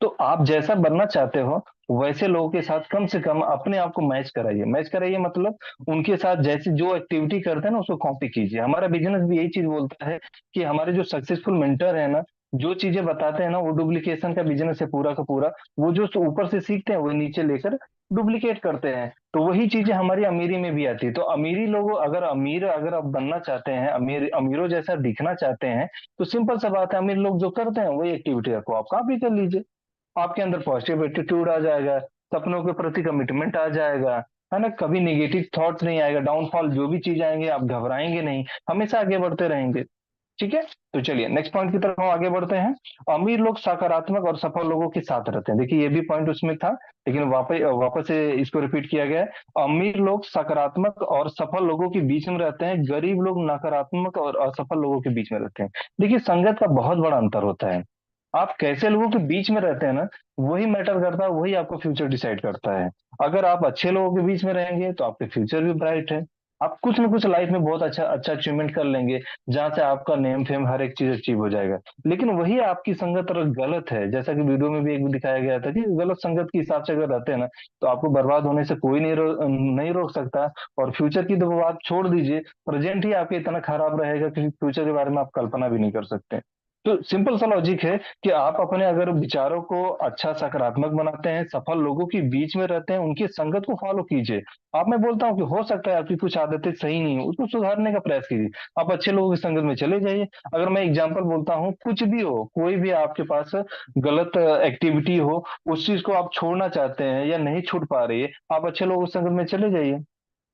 तो आप जैसा बनना चाहते हो, वैसे लोगों के साथ कम से कम अपने आप को मैच कराइए। मैच कराइए मतलब उनके साथ जैसे जो एक्टिविटी करते हैं ना, उसको कॉपी कीजिए। हमारा बिजनेस भी यही चीज बोलता है कि हमारे जो सक्सेसफुल मेंटर है ना, जो चीजें बताते हैं ना, वो डुप्लीकेशन का बिजनेस है पूरा का पूरा। वो जो ऊपर से सीखते हैं, वो नीचे लेकर डुप्लीकेट करते हैं। तो वही चीजें हमारी अमीरी में भी आती है। तो अमीरी लोगों, अगर आप बनना चाहते हैं, अमीरों जैसा दिखना चाहते हैं, तो सिंपल सा बात है, अमीर लोग जो करते हैं वही एक्टिविटी को आप कॉपी कर लीजिए। आपके अंदर पॉजिटिव एटीट्यूड आ जाएगा, सपनों के प्रति कमिटमेंट आ जाएगा, है ना। कभी नेगेटिव थॉट्स नहीं आएगा, डाउनफॉल जो भी चीज आएंगे आप घबराएंगे नहीं, हमेशा आगे बढ़ते रहेंगे। ठीक है। तो चलिए नेक्स्ट पॉइंट की तरफ हम आगे बढ़ते हैं। अमीर लोग सकारात्मक और सफल लोगों के साथ रहते हैं। देखिए, ये भी पॉइंट उसमें था, लेकिन वापस वापस से इसको रिपीट किया गया है। अमीर लोग सकारात्मक और सफल लोगों के बीच में रहते हैं, गरीब लोग नकारात्मक और असफल लोगों के बीच में रहते हैं। देखिए, संगत का बहुत बड़ा अंतर होता है। आप कैसे लोगों के बीच में रहते हैं ना, वही मैटर करता है, वही आपका फ्यूचर डिसाइड करता है। अगर आप अच्छे लोगों के बीच में रहेंगे, तो आपके फ्यूचर भी ब्राइट है। आप कुछ ना कुछ लाइफ में बहुत अच्छा अच्छा अचीवमेंट कर लेंगे, जहां से आपका नेम फेम हर एक चीज अचीव हो जाएगा। लेकिन वही आपकी संगत अगर गलत है, जैसा कि वीडियो में भी एक भी दिखाया गया था कि गलत संगत के हिसाब से अगर रहते हैं ना, तो आपको बर्बाद होने से कोई नहीं रोक सकता। और फ्यूचर की तो बात छोड़ दीजिए, प्रेजेंट ही आपके इतना खराब रहेगा कि फ्यूचर के बारे में आप कल्पना भी नहीं कर सकते। तो सिंपल सा लॉजिक है कि आप अपने अगर विचारों को अच्छा सकारात्मक बनाते हैं, सफल लोगों के बीच में रहते हैं, उनकी संगत को फॉलो कीजिए। आप, मैं बोलता हूँ कि हो सकता है आपकी कुछ आदतें सही नहीं हो, उसको सुधारने का प्रयास कीजिए। आप अच्छे लोगों की संगत में चले जाइए। अगर मैं एग्जाम्पल बोलता हूँ, कुछ भी हो, कोई भी आपके पास गलत एक्टिविटी हो, उस चीज को आप छोड़ना चाहते हैं या नहीं छूट पा रही है, आप अच्छे लोगों की संगत में चले जाइए।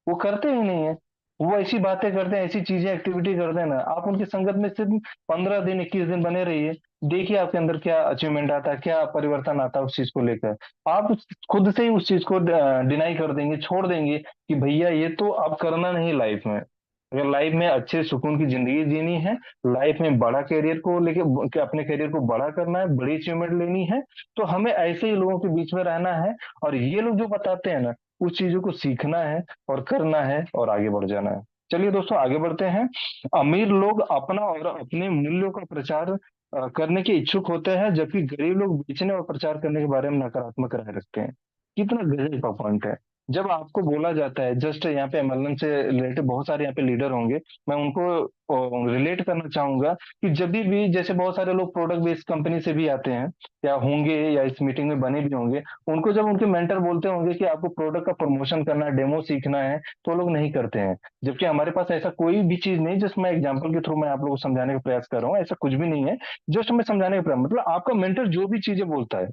वो करते ही नहीं है। वो ऐसी बातें करते हैं, ऐसी चीजें एक्टिविटी करते हैं ना, आप उनकी संगत में सिर्फ 15 दिन 21 दिन बने रहिए। देखिए आपके अंदर क्या अचीवमेंट आता है, क्या परिवर्तन आता है उस चीज को लेकर। आप खुद से ही उस चीज को डिनाई कर देंगे, छोड़ देंगे कि भैया ये तो आप करना नहीं लाइफ में। अगर लाइफ में अच्छे सुकून की जिंदगी जीनी है, लाइफ में बड़ा कैरियर को लेके अपने कैरियर को बड़ा करना है, बड़ी अचीवमेंट लेनी है, तो हमें ऐसे ही लोगों के बीच में रहना है। और ये लोग जो बताते हैं ना, उस चीजों को सीखना है और करना है और आगे बढ़ जाना है। चलिए दोस्तों, आगे बढ़ते हैं। अमीर लोग अपना और अपने मूल्यों का प्रचार करने के इच्छुक होते हैं, जबकि गरीब लोग बेचने और प्रचार करने के बारे में नकारात्मक राय रखते हैं। कितना गजब का पॉइंट है। जब आपको बोला जाता है, जस्ट यहाँ पे एमएलएम से रिलेटेड बहुत सारे यहाँ पे लीडर होंगे, मैं उनको रिलेट करना चाहूंगा कि जब भी जैसे बहुत सारे लोग प्रोडक्ट बेस्ड कंपनी से भी आते हैं या होंगे या इस मीटिंग में बने भी होंगे, उनको जब उनके मेंटर बोलते होंगे कि आपको प्रोडक्ट का प्रमोशन करना है, डेमो सीखना है, तो लोग नहीं करते हैं। जबकि हमारे पास ऐसा कोई भी चीज नहीं, जस्ट मैं एग्जांपल के थ्रू मैं आप लोगों को समझाने का प्रयास कर रहा हूँ, ऐसा कुछ भी नहीं है। जस्ट मैं समझाने का प्रयास, मतलब आपका मेंटर जो भी चीजें बोलता है,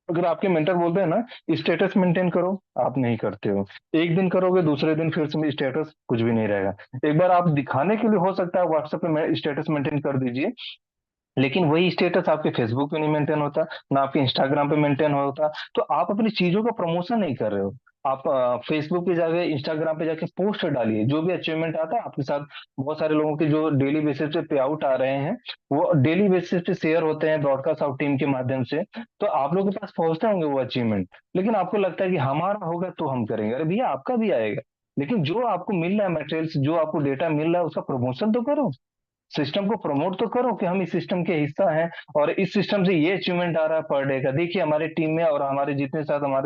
अगर आपके मेंटर बोलते हैं ना स्टेटस मेंटेन करो, आप नहीं करते हो। एक दिन करोगे, दूसरे दिन फिर से स्टेटस, कुछ भी नहीं रहेगा। एक बार आप दिखाने के लिए हो सकता है व्हाट्सएप पे स्टेटस मेंटेन कर दीजिए, लेकिन वही स्टेटस आपके फेसबुक पे नहीं मेंटेन होता, ना आपके इंस्टाग्राम पे मेंटेन होता। तो आप अपनी चीजों का प्रमोशन नहीं कर रहे हो। आप फेसबुक पे जाके, इंस्टाग्राम पे जाके पोस्ट डालिए, जो भी अचीवमेंट आता है आपके साथ। बहुत सारे लोगों के जो डेली बेसिस पे पे आउट आ रहे हैं, वो डेली बेसिस पे शेयर होते हैं ब्रॉडकास्ट आउट टीम के माध्यम से। तो आप लोगों के पास पहुंचते होंगे वो अचीवमेंट, लेकिन आपको लगता है कि हमारा होगा तो हम करेंगे। अरे भैया, आपका भी आएगा, लेकिन जो आपको मिल रहा है मटेरियल्स, जो आपको डेटा मिल रहा है, उसका प्रमोशन तो करो। सिस्टम को प्रमोट तो करो कि हम इस सिस्टम के हिस्सा हैं और इस सिस्टम से ये अचीवमेंट आ रहा है पर डे का। देखिए हमारे टीम में और हमारे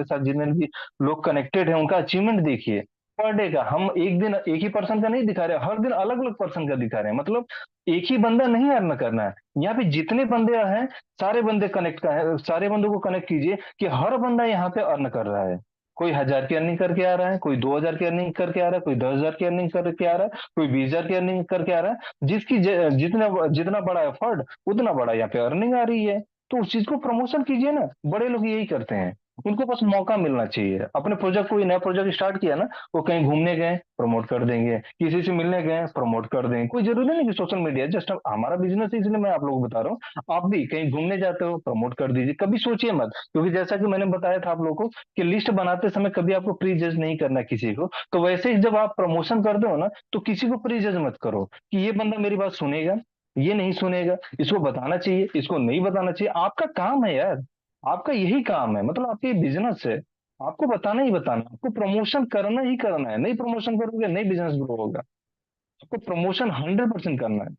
साथ जितने भी लोग कनेक्टेड हैं, उनका अचीवमेंट देखिए पर डे का। हम एक दिन एक ही पर्सन का नहीं दिखा रहे, हर दिन अलग अलग पर्सन का दिखा रहे हैं। मतलब एक ही बंदा नहीं अर्न करना है, यहाँ पे जितने बंदे हैं, सारे बंदे कनेक्ट का है, सारे बंदों को कनेक्ट कीजिए कि हर बंदा यहाँ पे अर्न कर रहा है। कोई 1,000 की अर्निंग करके आ रहा है, कोई 2,000 की अर्निंग करके आ रहा है, कोई 10,000 की अर्निंग करके आ रहा है, कोई 20,000 की अर्निंग करके आ रहा है। जितना जितना बड़ा एफर्ट, उतना बड़ा यहाँ पे अर्निंग आ रही है। तो उस चीज को प्रमोशन कीजिए ना। बड़े लोग यही करते हैं, उनको बस मौका मिलना चाहिए। अपने प्रोजेक्ट, कोई नया प्रोजेक्ट स्टार्ट किया ना, वो कहीं घूमने गए प्रमोट कर देंगे, किसी से मिलने गए प्रमोट कर देंगे। कोई जरूरी नहीं कि सोशल मीडिया, जस्ट हमारा बिजनेस है इसलिए मैं आप लोगों को बता रहा हूँ। आप भी कहीं घूमने जाते हो, प्रमोट कर दीजिए। कभी सोचिए मत, क्योंकि जैसा कि मैंने बताया था आप लोगों को कि लिस्ट बनाते समय कभी आपको प्री जज नहीं करना किसी को। तो वैसे ही जब आप प्रमोशन करते हो ना, तो किसी को प्री जज मत करो कि ये बंदा मेरी बात सुनेगा, ये नहीं सुनेगा, इसको बताना चाहिए, इसको नहीं बताना चाहिए। आपका काम है यार, आपका यही काम है, मतलब आपकी बिजनेस है। आपको बताना ही बताना, आपको प्रमोशन करना ही करना है। नहीं प्रमोशन करोगे, नहीं बिजनेस ग्रो होगा। आपको प्रमोशन 100% करना है।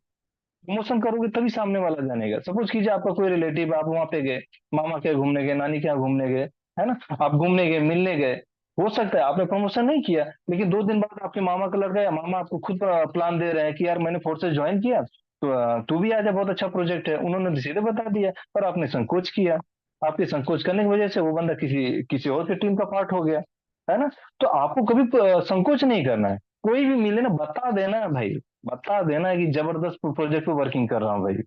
प्रमोशन करोगे तभी सामने वाला जानेगा। सपोज कीजिए आपका कोई रिलेटिव, आप वहां पे गए, मामा के यहाँ घूमने गए, नानी के यहाँ घूमने गए, है ना, आप घूमने गए, मिलने गए। हो सकता है आपने प्रमोशन नहीं किया, लेकिन 2 दिन बाद आपके मामा का लड़का या मामा आपको खुद प्लान दे रहे हैं कि यार मैंने फोर्सेस ज्वाइन किया, तो तू भी आ जा, बहुत अच्छा प्रोजेक्ट है। उन्होंने तो सीधे बता दिया, पर आपने संकोच किया। आपके संकोच करने की वजह से वो बंदा किसी किसी और की टीम का पार्ट हो गया, है ना। तो आपको कभी संकोच नहीं करना है। कोई भी मिले ना, बता देना है भाई, बता देना है कि जबरदस्त प्रोजेक्ट पे वर्किंग कर रहा हूँ भाई।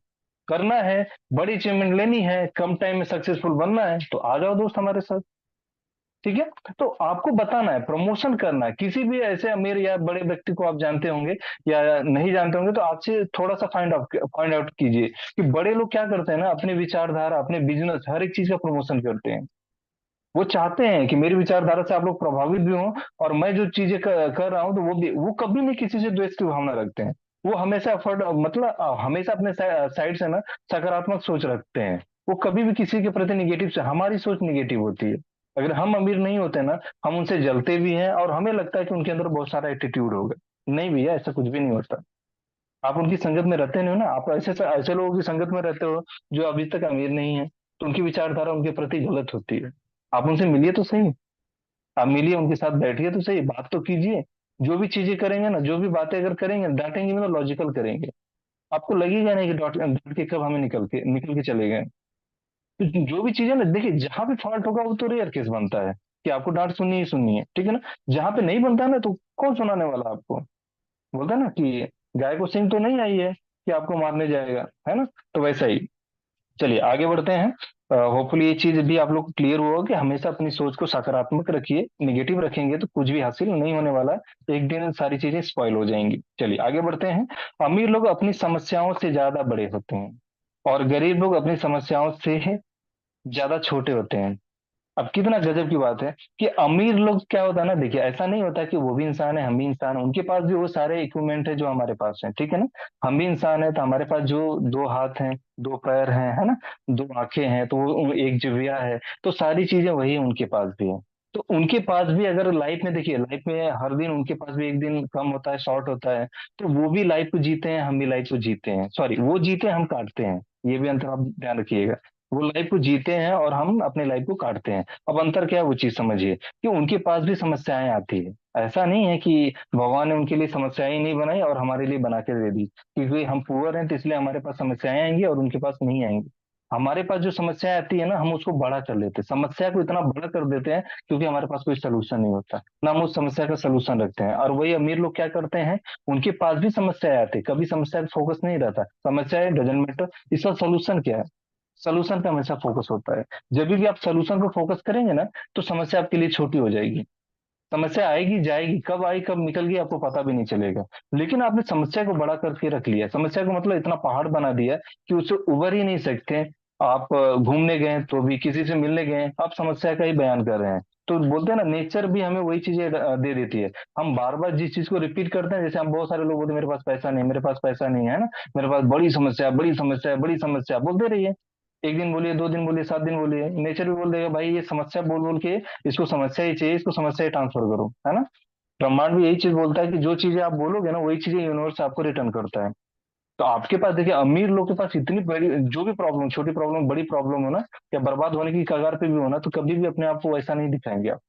करना है, बड़ी अचीवमेंट लेनी है, कम टाइम में सक्सेसफुल बनना है, तो आ जाओ दोस्त हमारे साथ। ठीक है, तो आपको बताना है, प्रमोशन करना है। किसी भी ऐसे अमीर या बड़े व्यक्ति को आप जानते होंगे या नहीं जानते होंगे, तो आपसे थोड़ा सा फाइंड आउट कीजिए कि बड़े लोग क्या करते हैं ना, अपने विचारधारा, अपने बिजनेस, हर एक चीज का प्रमोशन करते हैं। वो चाहते हैं कि मेरी विचारधारा से आप लोग प्रभावित भी हों, और मैं जो चीजें कर रहा हूं, तो वो कभी नहीं किसी से द्वेष की भावना रखते हैं। वो हमेशा एफर्ट, मतलब हमेशा अपने साइड से ना सकारात्मक सोच रखते हैं। वो कभी भी किसी के प्रति निगेटिव से, हमारी सोच निगेटिव होती है। अगर हम अमीर नहीं होते ना, हम उनसे जलते भी हैं और हमें लगता है कि उनके अंदर बहुत सारा एटीट्यूड होगा। नहीं भैया, ऐसा कुछ भी नहीं होता। आप उनकी संगत में रहते नहीं हो ना, आप ऐसे ऐसे लोगों की संगत में रहते हो जो अभी तक अमीर नहीं है, तो उनकी विचारधारा उनके प्रति गलत होती है। आप उनसे मिलिए तो सही, आप मिलिए, उनके साथ बैठिए तो सही, बात तो कीजिए। जो भी चीजें करेंगे ना, जो भी बातें अगर करेंगे, डांटेंगे भी तो लॉजिकल करेंगे। आपको लगेगा नहीं कि डॉट के कब हमें निकल के चले गए। तो जो भी चीजें ना देखिए, जहां पे फॉल्ट होगा वो तो रेयर केस बनता है कि आपको डांट सुननी ही सुननी है, ठीक है ना। जहां पे नहीं बनता है ना, तो कौन सुनाने वाला आपको। बोलता है ना कि गाय को सिंग तो नहीं आई है कि आपको मारने जाएगा, है ना। तो वैसा ही। चलिए आगे बढ़ते हैं। होपफुली ये चीज भी आप लोग को क्लियर हुआ कि हमेशा अपनी सोच को सकारात्मक रखिए, निगेटिव रखेंगे तो कुछ भी हासिल नहीं होने वाला है, एक दिन सारी चीजें स्पॉइल हो जाएंगी। चलिए आगे बढ़ते हैं। अमीर लोग अपनी समस्याओं से ज्यादा बड़े होते हैं और गरीब लोग अपनी समस्याओं से ज्यादा छोटे होते हैं। अब कितना गजब की बात है कि अमीर लोग क्या होता है ना, देखिए ऐसा नहीं होता कि वो भी इंसान है हम भी इंसान है, उनके पास भी वो सारे इक्विपमेंट है जो हमारे पास है, ठीक है ना। हम भी इंसान है तो हमारे पास जो दो हाथ हैं, दो पैर हैं, है ना, दो आंखें हैं, तो वो एक जिह्वा है, तो सारी चीजें वही उनके पास भी है। तो उनके पास भी अगर लाइफ में देखिए, लाइफ में हर दिन उनके पास भी एक दिन कम होता है, शॉर्ट होता है, तो वो भी लाइफ को जीते हैं, हम भी लाइफ को जीते हैं, सॉरी वो जीते हैं हम काटते हैं, ये भी अंतर आप ध्यान रखिएगा। वो लाइफ को जीते हैं और हम अपने लाइफ को काटते हैं। अब अंतर क्या है वो चीज समझिए कि उनके पास भी समस्याएं आती है। ऐसा नहीं है कि भगवान ने उनके लिए समस्याएं ही नहीं बनाई और हमारे लिए बना के दे दी, क्योंकि हम पुअर हैं तो इसलिए हमारे पास समस्याएं आएंगी और उनके पास नहीं आएंगी। हमारे पास जो समस्याएं आती है ना, हम उसको बड़ा कर लेते हैं, समस्या को इतना बड़ा कर देते हैं क्योंकि हमारे पास कोई सोल्यूशन नहीं होता ना, हम उस समस्या का सोल्यूशन रखते हैं। और वही अमीर लोग क्या करते हैं, उनके पास भी समस्याएं आती है, कभी समस्या पे फोकस नहीं रहता, समस्या डजंट मैटर, इसका सोल्यूशन क्या है, सोल्यूशन पे हमेशा फोकस होता है। जब भी आप सोल्यूशन पे फोकस करेंगे ना, तो समस्या आपके लिए छोटी हो जाएगी। समस्या आएगी जाएगी, कब आई कब निकल गई आपको पता भी नहीं चलेगा। लेकिन आपने समस्या को बड़ा करके रख लिया, समस्या को मतलब इतना पहाड़ बना दिया कि उससे उबर ही नहीं सकते। आप घूमने गए तो भी, किसी से मिलने गए आप समस्या का ही बयान कर रहे हैं। तो बोलते हैं ना, नेचर भी हमें वही चीजें दे देती है। हम बार बार जिस चीज को रिपीट करते हैं, जैसे हम बहुत सारे लोग बोलते हैं मेरे पास पैसा नहीं, मेरे पास पैसा नहीं है ना, मेरे पास बड़ी समस्या, बड़ी समस्या, बड़ी समस्या, बोलते रहिए। एक दिन बोलिए, दो दिन बोलिए, 7 दिन बोलिए, नेचर भी बोल देगा भाई ये समस्या बोल बोल के इसको समस्या ही चाहिए, इसको समस्या ही ट्रांसफर करो, है ना। ब्रह्मांड भी यही चीज बोलता है कि जो चीजें आप बोलोगे ना वही चीजें यूनिवर्स आपको रिटर्न करता है। तो आपके पास देखिए, अमीर लोग के पास इतनी बड़ी जो भी प्रॉब्लम, छोटी प्रॉब्लम बड़ी प्रॉब्लम हो ना, या बर्बाद होने की कगार पे भी हो ना, तो कभी भी अपने आप को ऐसा नहीं दिखाएंगे आप।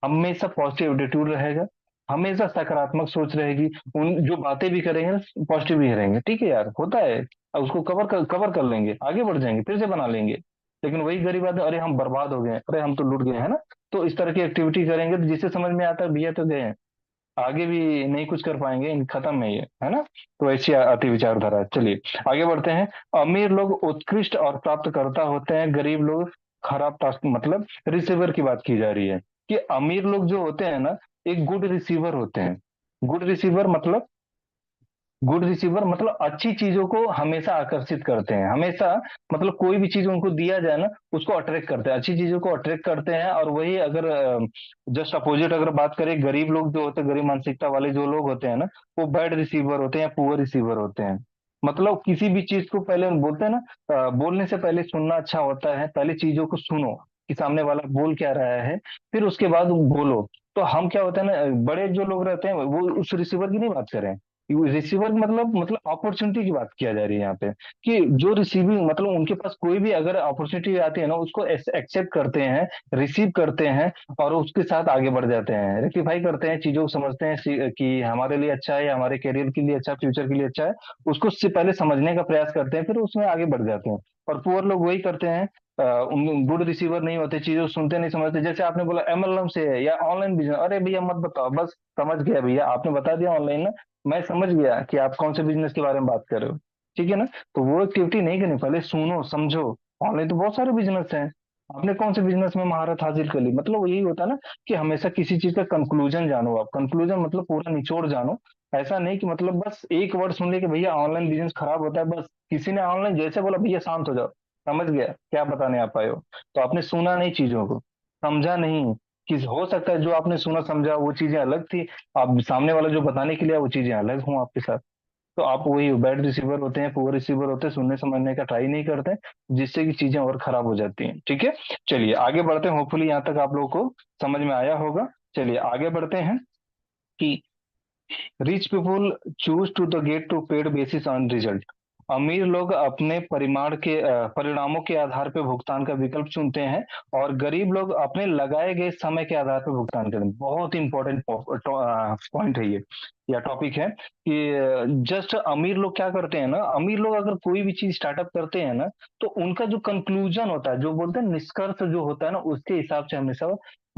हमेशा पॉजिटिव एटीट्यूड रहेगा, हमेशा सकारात्मक सोच रहेगी, उन जो बातें भी करेंगे ना पॉजिटिव ही रहेंगे, ठीक है यार, होता है। अब उसको कवर कर लेंगे, आगे बढ़ जाएंगे, फिर से बना लेंगे। लेकिन वही गरीब आदमी, अरे हम बर्बाद हो गए, अरे हम तो लूट गए, है ना। तो इस तरह की एक्टिविटी करेंगे तो जिससे समझ में आता है भैया तो गए हैं, आगे भी नहीं कुछ कर पाएंगे, खत्म है ये, है ना। तो ऐसी आती विचारधारा है। चलिए आगे बढ़ते हैं। अमीर लोग उत्कृष्ट और प्राप्तकर्ता होते हैं, गरीब लोग खराब टास्क, मतलब रिसीवर की बात की जा रही है कि अमीर लोग जो होते हैं ना, एक गुड रिसीवर होते हैं। गुड रिसीवर मतलब, गुड रिसीवर मतलब अच्छी चीजों को हमेशा आकर्षित करते हैं, हमेशा, मतलब कोई भी चीज उनको दिया जाए ना उसको अट्रैक्ट करते हैं, अच्छी चीजों को अट्रैक्ट करते हैं। और वही अगर जस्ट अपोजिट अगर बात करें, गरीब लोग जो होते हैं, गरीब मानसिकता वाले जो लोग होते हैं ना, वो बैड रिसीवर होते हैं या पुअर रिसीवर होते हैं। मतलब किसी भी चीज को पहले बोलते हैं ना, बोलने से पहले सुनना अच्छा होता है, पहले चीजों को सुनो कि सामने वाला बोल क्या रहा है, फिर उसके बाद बोलो। तो हम क्या होता है ना, बड़े जो लोग रहते हैं वो उस रिसीवर की नहीं बात कर रहे हैं, रिसीवर मतलब अपॉर्चुनिटी की बात किया जा रही है यहाँ पे, कि जो रिसीविंग मतलब उनके पास कोई भी अगर अपॉर्चुनिटी आती है ना, उसको एक्सेप्ट करते हैं, रिसीव करते हैं, और उसके साथ आगे बढ़ जाते हैं, रेक्टिफाई करते हैं, चीजों को समझते हैं कि हमारे लिए अच्छा है या हमारे करियर के लिए अच्छा, फ्यूचर के लिए अच्छा है, उसको से पहले समझने का प्रयास करते हैं, फिर उसमें आगे बढ़ जाते हैं। और पुअर लोग वही करते हैं, गुड रिसीवर नहीं होते, चीजों सुनते नहीं समझते। जैसे आपने बोला एमएलएम से है या ऑनलाइन बिजनेस, अरे भैया मत बताओ, बस समझ गया भैया, आपने बता दिया ऑनलाइन, मैं समझ गया कि आप कौन से बिजनेस के बारे में बात कर रहे हो, ठीक है ना। तो वो एक्टिविटी नहीं करनी, पहले सुनो समझो। ऑनलाइन तो बहुत सारे बिजनेस हैं, आपने कौन से बिजनेस में महारत हासिल कर ली, मतलब यही होता है ना कि हमेशा किसी चीज का कंक्लूजन जानो आप, कंक्लूजन मतलब पूरा निचोड़ जानो। ऐसा नहीं कि मतलब बस एक वर्ड सुन ले कि भैया ऑनलाइन बिजनेस खराब होता है, बस किसी ने ऑनलाइन जैसे बोला भैया शांत हो जाओ, समझ गया क्या बताने आप आए हो। तो आपने सुना नहीं चीजों को, समझा नहीं, कि हो सकता है जो आपने सुना समझा वो चीजें अलग थी, आप सामने वाला जो बताने के लिए वो चीजें अलग हों आपके साथ। तो आप वही बैड रिसीवर होते हैं, पुअर रिसीवर होते हैं, सुनने समझने का ट्राई नहीं करते, जिससे कि चीजें और खराब हो जाती हैं, ठीक है। चलिए आगे बढ़ते हैं, होपफुली यहाँ तक आप लोगों को समझ में आया होगा। चलिए आगे बढ़ते हैं कि rich people choose to the get to paid basis on result. अमीर लोग अपने परिणामों के आधार पर भुगतान का विकल्प चुनते हैं, और गरीब लोग अपने लगाए गए समय के आधार पर भुगतान करते हैं। बहुत इंपॉर्टेंट पॉइंट है ये, या टॉपिक है कि जस्ट अमीर लोग क्या करते हैं ना, अमीर लोग अगर कोई भी चीज स्टार्टअप करते हैं ना, तो उनका जो कंक्लूजन होता है, जो बोलते हैं निष्कर्ष जो होता है ना, उसके हिसाब से हमेशा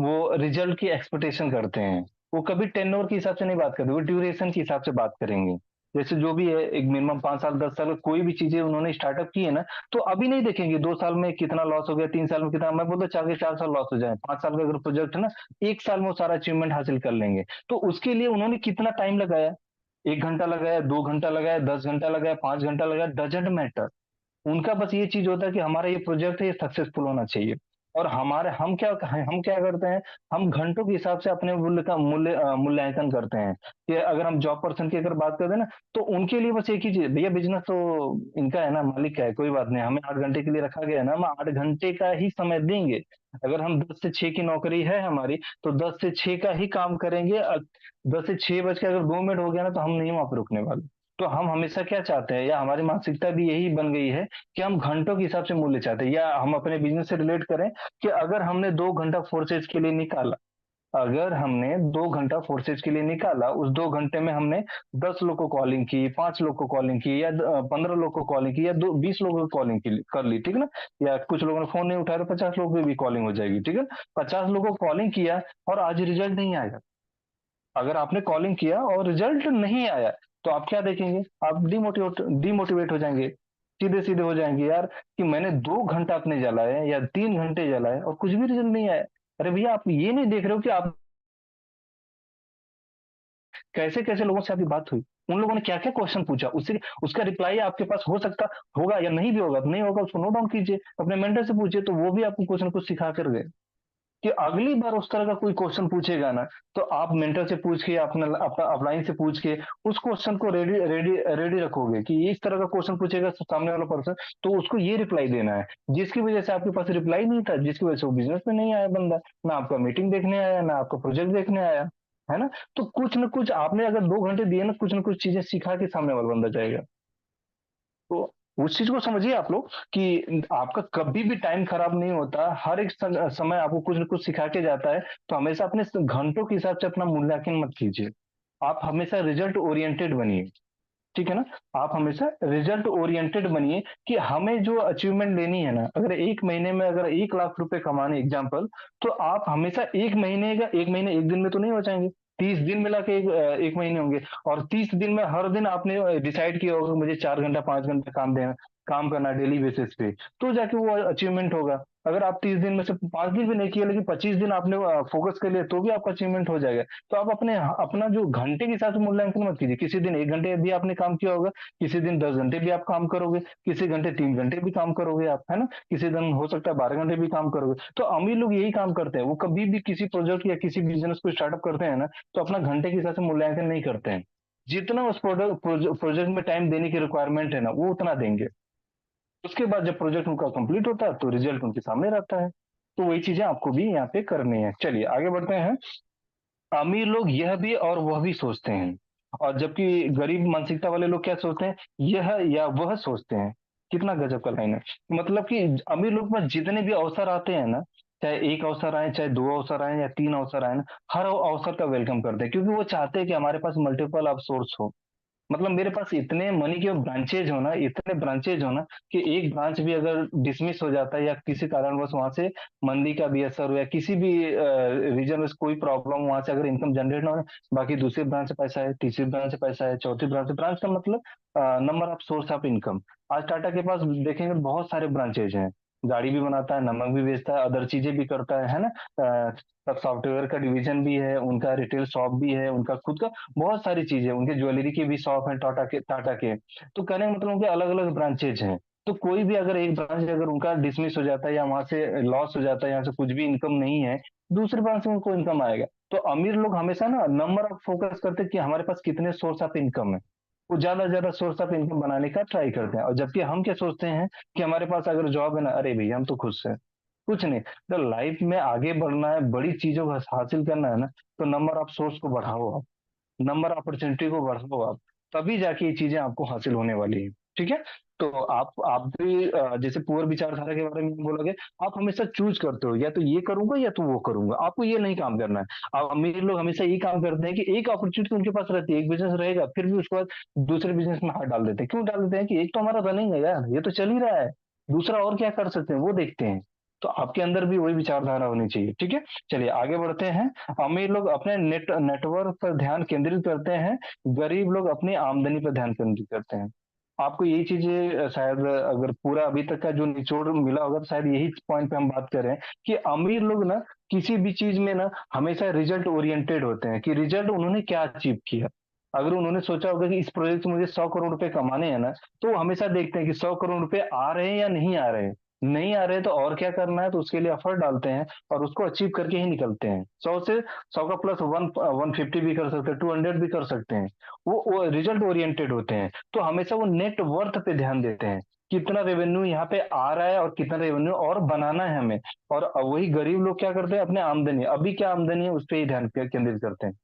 वो रिजल्ट की एक्सपेक्टेशन करते हैं। वो कभी टेन्योर के हिसाब से नहीं बात करते, वो ड्यूरेशन के हिसाब से बात करेंगे। जैसे जो भी है, एक मिनिमम 5 साल 10 साल कोई भी चीजें उन्होंने स्टार्टअप की है ना, तो अभी नहीं देखेंगे 2 साल में कितना लॉस हो गया, 3 साल में कितना, मैं बोलता 4 साल लॉस हो जाए, 5 साल का अगर प्रोजेक्ट है ना, 1 साल में वो सारा अचीवमेंट हासिल कर लेंगे। तो उसके लिए उन्होंने कितना टाइम लगाया, 1 घंटा लगाया, 2 घंटा लगाया, 10 घंटा लगाया, 5 घंटा लगाया, डजेंट मैटर। उनका बस ये चीज होता है कि हमारा ये प्रोजेक्ट है, ये सक्सेसफुल होना चाहिए। और हमारे हम क्या करते हैं, हम घंटों के हिसाब से अपने मूल्य का मूल्यांकन करते हैं। कि अगर हम जॉब पर्सन की अगर बात करते हैं ना, तो उनके लिए बस एक ही चीज, भैया बिजनेस तो इनका है ना, मालिक का है, कोई बात नहीं, हमें 8 घंटे के लिए रखा गया है ना, हम 8 घंटे का ही समय देंगे। अगर हम 10 से 6 की नौकरी है हमारी, तो 10 से 6 का ही काम करेंगे। 10 से 6 बज के अगर 2 मिनट हो गया ना, तो हम नहीं वहां पर रुकने वाले। तो हम हमेशा क्या चाहते हैं, या हमारी मानसिकता भी यही बन गई है कि हम घंटों के हिसाब से मूल्य चाहते हैं। या हम अपने बिजनेस से रिलेट करें कि अगर हमने 2 घंटा फोर्सेज के लिए निकाला, अगर हमने 2 घंटा फोर्सेज के लिए निकाला, उस 2 घंटे में हमने 10 लोग को कॉलिंग की, 5 लोग को कॉलिंग की, या 15 लोग को कॉलिंग की, या 20 लोगों को कॉलिंग की कर ली, ठीक है ना। या कुछ लोगों ने फोन नहीं उठाया, तो 50 लोगों की भी कॉलिंग हो जाएगी, ठीक है। 50 लोगों को कॉलिंग किया और आज रिजल्ट नहीं आएगा। अगर आपने कॉलिंग किया और रिजल्ट नहीं आया, तो आप क्या देखेंगे, आप डिमोटिवेट हो जाएंगे, सीधे सीधे हो जाएंगे यार, कि मैंने 2 घंटा अपने जलाए या 3 घंटे जलाए और कुछ भी रिजल्ट नहीं आया। अरे भैया, आप ये नहीं देख रहे हो कि आप कैसे कैसे लोगों से आपकी बात हुई, उन लोगों ने क्या क्या क्वेश्चन पूछा, उससे उसका रिप्लाई आपके पास हो सकता होगा या नहीं भी होगा। नहीं होगा, उसको नोट डाउन कीजिए, अपने मेंटर से पूछिए, तो वो भी आपको कुछ ना कुछ सिखा कर गए। कि अगली बार उस तरह का कोई क्वेश्चन पूछेगा ना, तो आप मेंटर से पूछ के, अपना अपना अपलाइन से पूछ के उस क्वेश्चन को रेडी रेडी रेडी रखोगे कि इस तरह का क्वेश्चन पूछेगा सामने वाला पर्सन, तो उसको ये रिप्लाई देना है। जिसकी वजह से आपके पास रिप्लाई नहीं था, जिसकी वजह से वो बिजनेस में नहीं आया बंदा, ना आपका मीटिंग देखने आया, ना आपका प्रोजेक्ट देखने आया, है ना। तो कुछ ना कुछ आपने अगर 2 घंटे दिए ना, कुछ ना कुछ चीजें सिखा के सामने वाला बंदा जाएगा। तो उस चीज को समझिए आप लोग, कि आपका कभी भी टाइम खराब नहीं होता, हर एक समय आपको कुछ न कुछ सिखा के जाता है। तो हमेशा अपने घंटों के हिसाब से अपना मूल्यांकन मत कीजिए, आप हमेशा रिजल्ट ओरिएंटेड बनिए, ठीक है ना। आप हमेशा रिजल्ट ओरिएंटेड बनिए, कि हमें जो अचीवमेंट लेनी है ना, अगर 1 महीने में अगर 1 लाख रुपए कमाने एग्जाम्पल, तो आप हमेशा 1 महीने 1 दिन में तो नहीं हो जाएंगे, 30 दिन मिला के 1 महीने होंगे। और 30 दिन में हर दिन आपने डिसाइड किया होगा मुझे 4 घंटा 5 घंटा काम करना डेली बेसिस पे, तो जाके वो अचीवमेंट होगा। अगर आप 30 दिन में से 5 दिन भी नहीं किए, लेकिन 25 दिन आपने फोकस कर लिया, तो भी आपका अचीवमेंट हो जाएगा। तो आप अपना जो घंटे के हिसाब से मूल्यांकन मत कीजिए। किसी दिन 1 घंटे भी आपने काम किया होगा, किसी दिन 10 घंटे भी आप काम करोगे, किसी घंटे 3 घंटे भी काम करोगे आप, है ना। किसी दिन हो सकता है 12 घंटे भी काम करोगे। तो अमीर लोग यही काम करते हैं, वो कभी भी किसी प्रोजेक्ट या किसी बिजनेस को स्टार्टअप करते हैं ना, तो अपना घंटे के हिसाब से मूल्यांकन नहीं करते हैं। जितना उस प्रोजेक्ट में टाइम देने की रिक्वायरमेंट है ना, वो उतना देंगे। उसके बाद जब प्रोजेक्ट उनका कंप्लीट होता है, तो रिजल्ट उनके सामने रहता है। तो वही चीजें आपको भी यहाँ पे करनी है। चलिए आगे बढ़ते हैं। अमीर लोग यह भी और वह भी सोचते हैं, और जबकि गरीब मानसिकता वाले लोग क्या सोचते हैं, यह या वह सोचते हैं। कितना गजब का लाइन है। मतलब कि अमीर लोग में जितने भी अवसर आते हैं ना, चाहे एक अवसर आए, चाहे 2 अवसर आए, या 3 अवसर आए ना, हर अवसर का वेलकम करते हैं, क्योंकि वो चाहते हैं कि हमारे पास मल्टीपल ऑफ सोर्स हो। मतलब मेरे पास इतने मनी के ब्रांचेज हो ना, इतने ब्रांचेज हो ना, कि एक ब्रांच भी अगर डिसमिस हो जाता है, या किसी कारणवश वहां से मंदी का भी असर हो, या किसी भी रीजन में कोई प्रॉब्लम, वहां से अगर इनकम जनरेट ना हो, बाकी दूसरी ब्रांच से पैसा है, तीसरी ब्रांच से पैसा है, चौथी ब्रांच का मतलब number of source of income. आज टाटा के पास देखेंगे तो बहुत सारे ब्रांचेज हैं। गाड़ी भी बनाता है, नमक भी बेचता है, अदर चीजें भी करता है ना। तब सॉफ्टवेयर का डिवीजन भी है, उनका रिटेल शॉप भी है, उनका खुद का बहुत सारी चीजें, उनके ज्वेलरी के भी शॉप है, टाटा के। तो कहने का मतलब उनके अलग अलग ब्रांचेज हैं। तो कोई भी अगर एक ब्रांच अगर उनका डिसमिस हो जाता है, या वहां से लॉस हो जाता है, यहाँ से कुछ भी इनकम नहीं है, दूसरे ब्रांच से उनको इनकम आएगा। तो अमीर लोग हमेशा ना नंबर ऑफ फोकस करते हैं कि हमारे पास कितने सोर्स ऑफ इनकम है। वो ज्यादा से ज्यादा सोर्स ऑफ इनकम बनाने का ट्राई करते हैं। और जबकि हम क्या सोचते हैं, कि हमारे पास अगर जॉब है ना, अरे भैया हम तो खुश हैं, कुछ नहीं। अगर लाइफ में आगे बढ़ना है, बड़ी चीजों को हासिल करना है ना, तो नंबर ऑफ सोर्स को बढ़ाओ आप, नंबर अपॉर्चुनिटी को बढ़ाओ आप, तभी जाके ये चीजें आपको हासिल होने वाली है। ठीक है। तो आप भी जैसे पुअर विचारधारा के बारे में बोलोगे, आप हमेशा चूज करते हो या तो ये करूंगा या तो वो करूंगा, आपको ये नहीं काम करना है। अब अमीर लोग हमेशा यही काम करते हैं कि एक अपॉर्चुनिटी उनके पास रहती है, एक बिजनेस रहेगा, फिर भी उसके बाद दूसरे बिजनेस में हाथ डाल देते हैं। क्यों डाल देते हैं? कि एक तो हमारा रनिंग है यार, ये तो चल ही रहा है, दूसरा और क्या कर सकते हैं वो देखते हैं। तो आपके अंदर भी वही विचारधारा होनी चाहिए, ठीक है। चलिए आगे बढ़ते हैं। अमीर लोग अपने नेटवर्क पर ध्यान केंद्रित करते हैं, गरीब लोग अपनी आमदनी पर ध्यान केंद्रित करते हैं। आपको यही चीजें शायद अगर पूरा अभी तक का जो निचोड़ मिला होगा तो शायद यही पॉइंट पे हम बात कर रहे हैं कि अमीर लोग ना किसी भी चीज में ना हमेशा रिजल्ट ओरिएंटेड होते हैं, कि रिजल्ट उन्होंने क्या अचीव किया। अगर उन्होंने सोचा होगा कि इस प्रोजेक्ट से मुझे 100 करोड़ रुपए कमाने हैं ना, तो वो हमेशा देखते हैं कि 100 करोड़ रुपए आ रहे हैं या नहीं आ रहे हैं। नहीं आ रहे तो और क्या करना है, तो उसके लिए एफर्ट डालते हैं और उसको अचीव करके ही निकलते हैं। 100 का प्लस 150 भी कर सकते हैं, 200 भी कर सकते हैं। वो रिजल्ट ओरिएंटेड होते हैं। तो हमेशा वो नेट वर्थ पे ध्यान देते हैं, कितना रेवेन्यू यहाँ पे आ रहा है और कितना रेवेन्यू और बनाना है हमें। और वही गरीब लोग क्या करते हैं, अपने आमदनी, अभी क्या आमदनी है उस पर ही ध्यान केंद्रित करते हैं।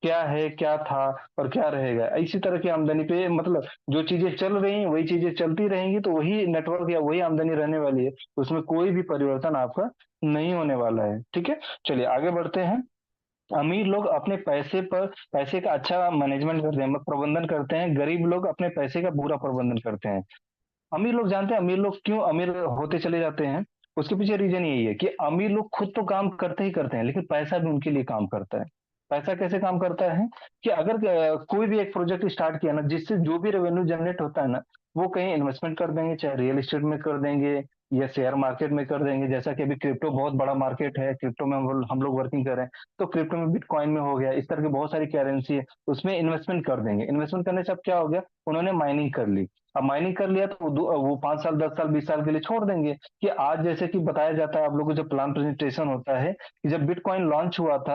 क्या है, क्या था और क्या रहेगा, इसी तरह की आमदनी पे, मतलब जो चीजें चल रही हैं वही चीजें चलती रहेंगी, तो वही नेटवर्क या वही आमदनी रहने वाली है। उसमें कोई भी परिवर्तन आपका नहीं होने वाला है, ठीक है। चलिए आगे बढ़ते हैं। अमीर लोग अपने पैसे का अच्छा मैनेजमेंट करते हैं, मतलब प्रबंधन करते हैं, गरीब लोग अपने पैसे का बुरा प्रबंधन करते हैं। अमीर लोग जानते हैं अमीर लोग क्यों अमीर होते चले जाते हैं? उसके पीछे रीजन यही है कि अमीर लोग खुद तो काम करते ही करते हैं, लेकिन पैसा भी उनके लिए काम करता है। पैसा कैसे काम करता है? कि अगर कोई भी एक प्रोजेक्ट स्टार्ट किया ना, जिससे जो भी रेवेन्यू जनरेट होता है ना, वो कहीं इन्वेस्टमेंट कर देंगे, चाहे रियल एस्टेट में कर देंगे या शेयर मार्केट में कर देंगे। जैसा कि अभी क्रिप्टो बहुत बड़ा मार्केट है, क्रिप्टो में हम लोग वर्किंग कर रहे हैं, तो क्रिप्टो में बिटकॉइन में हो गया, इस तरह की बहुत सारी करेंसी है, उसमें इन्वेस्टमेंट कर देंगे। इन्वेस्टमेंट करने से अब क्या हो गया, उन्होंने माइनिंग कर ली। अब माइनिंग कर लिया तो वो 5 साल 10 साल 20 साल के लिए छोड़ देंगे। कि आज जैसे कि बताया जाता है, आप लोगों को जब प्लान प्रेजेंटेशन होता है, कि जब बिटकॉइन लॉन्च हुआ था,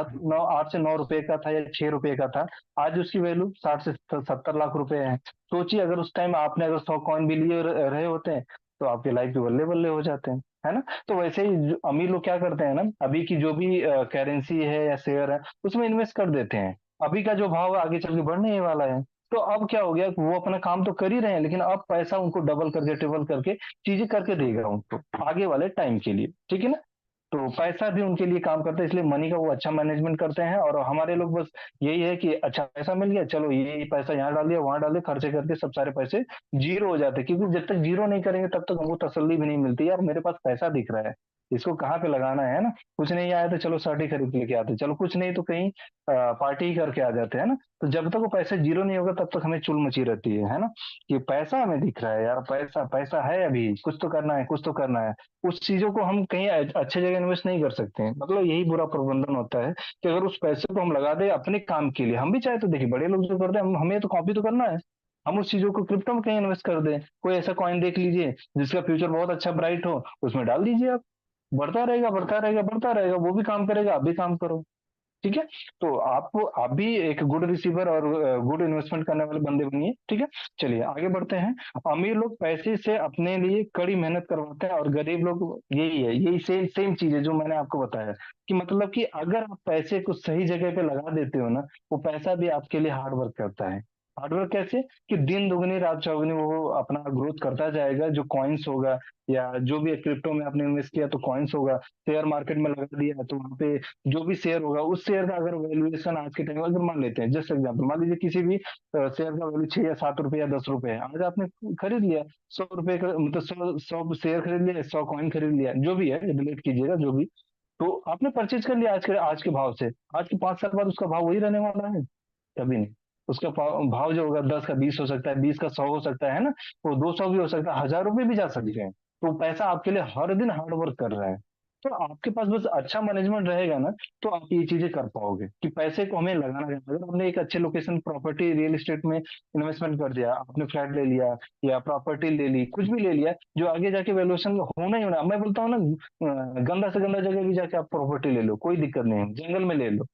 8 से 9 रुपए का था या 6 रुपए का था। आज उसकी वैल्यू 60 से 70 लाख रुपए है। सोचिए अगर उस टाइम आपने अगर 100 कॉइन भी लिए रहे होते हैं, तो आपके लाइफ के बल्ले बल्ले हो जाते हैं, है ना। तो वैसे ही अमीर लोग क्या करते हैं ना, अभी की जो भी करेंसी है या शेयर है, उसमें इन्वेस्ट कर देते हैं। अभी का जो भाव है आगे चल के बढ़ने ही वाला है। तो अब क्या हो गया कि वो अपना काम तो कर ही रहे हैं, लेकिन अब पैसा उनको डबल करके ट्रिपल करके चीजें करके देगा उनको आगे वाले टाइम के लिए, ठीक है ना। तो पैसा भी उनके लिए काम करता है, इसलिए मनी का वो अच्छा मैनेजमेंट करते हैं। और हमारे लोग बस यही है कि अच्छा पैसा मिल गया, चलो ये पैसा यहाँ डाल दिया वहां डाल दिया, खर्चे करके सब सारे पैसे जीरो हो जाते हैं। क्योंकि जब तक जीरो नहीं करेंगे तब तक हमको तसल्ली भी नहीं मिलती, यार मेरे पास पैसा दिख रहा है, इसको कहाँ पे लगाना है ना। कुछ नहीं आया तो चलो शर्ट ही खरीद लेके आते, चलो कुछ नहीं तो कहीं पार्टी ही करके आ जाते हैं ना। तो जब तक वो पैसा जीरो नहीं होगा तब तक हमें चुल मची रहती है ना। कि पैसा हमें दिख रहा है यार, पैसा पैसा है, अभी कुछ तो करना है, कुछ तो करना है। उस चीजों को हम कहीं अच्छे जगह इन्वेस्ट नहीं कर सकते हैं। मतलब यही बुरा प्रबंधन होता है कि अगर उस पैसे को हम लगा दें अपने काम के लिए, हम भी चाहे तो देखिए बड़े लोग जो करते हैं, हमें तो कॉपी तो करना है। हम उस चीजों को क्रिप्टो में कहीं इन्वेस्ट कर दें, कोई ऐसा कॉइन देख लीजिए जिसका फ्यूचर बहुत अच्छा ब्राइट हो, उसमें डाल दीजिए आप। बढ़ता रहेगा बढ़ता रहेगा बढ़ता रहेगा, वो भी काम करेगा, आप भी काम करो, ठीक है। तो आप भी एक गुड रिसीवर और गुड इन्वेस्टमेंट करने वाले बंदे बनिए, ठीक है। चलिए आगे बढ़ते हैं। अमीर लोग पैसे से अपने लिए कड़ी मेहनत करवाते हैं, और गरीब लोग यही है, यही सेम सेम चीज है जो मैंने आपको बताया। कि मतलब कि अगर आप पैसे को सही जगह पे लगा देते हो ना, वो पैसा भी आपके लिए हार्ड वर्क करता है। हार्ड वर्क कैसे? कि दिन दुगनी रात चौगुनी वो अपना ग्रोथ करता जाएगा। जो कॉइन्स होगा या जो भी क्रिप्टो में आपने इन्वेस्ट किया तो कॉइन्स होगा, शेयर मार्केट में लगा दिया तो वहां पे जो भी शेयर होगा, उस शेयर का अगर वैल्यूएशन आज के टाइम में अगर मान लेते हैं, जस्ट एग्जाम्पल मान लीजिए किसी भी शेयर का वैल्यू 6 या 7 रुपए या 10 रुपए है, आज आपने खरीद लिया 100 रुपए का, मतलब 100 शेयर खरीद लिया, 100 कॉइन खरीद लिया, जो भी है रिलेट कीजिएगा जो भी। तो आपने परचेज कर लिया आज के भाव से। आज के 5 साल बाद उसका भाव वही रहने वाला है? कभी नहीं। उसका भाव जो होगा 10 का 20 हो सकता है, 20 का 100 हो सकता है ना। वो 200 भी हो सकता है, 1000 रुपये भी जा सकते हैं। तो पैसा आपके लिए हर दिन हार्ड वर्क कर रहा है। तो आपके पास बस अच्छा मैनेजमेंट रहेगा ना, तो आप ये चीजें कर पाओगे कि पैसे को हमें लगाना है। अगर आपने एक अच्छे लोकेशन प्रॉपर्टी रियल एस्टेट में इन्वेस्टमेंट कर दिया, आपने फ्लैट ले लिया या प्रॉपर्टी ले ली, कुछ भी ले लिया, जो आगे जाके वैल्यूएशन होना ही होना। मैं बोलता हूँ ना, गंदा से गंदा जगह भी जाके आप प्रॉपर्टी ले लो, कोई दिक्कत नहीं है, जंगल में ले लो।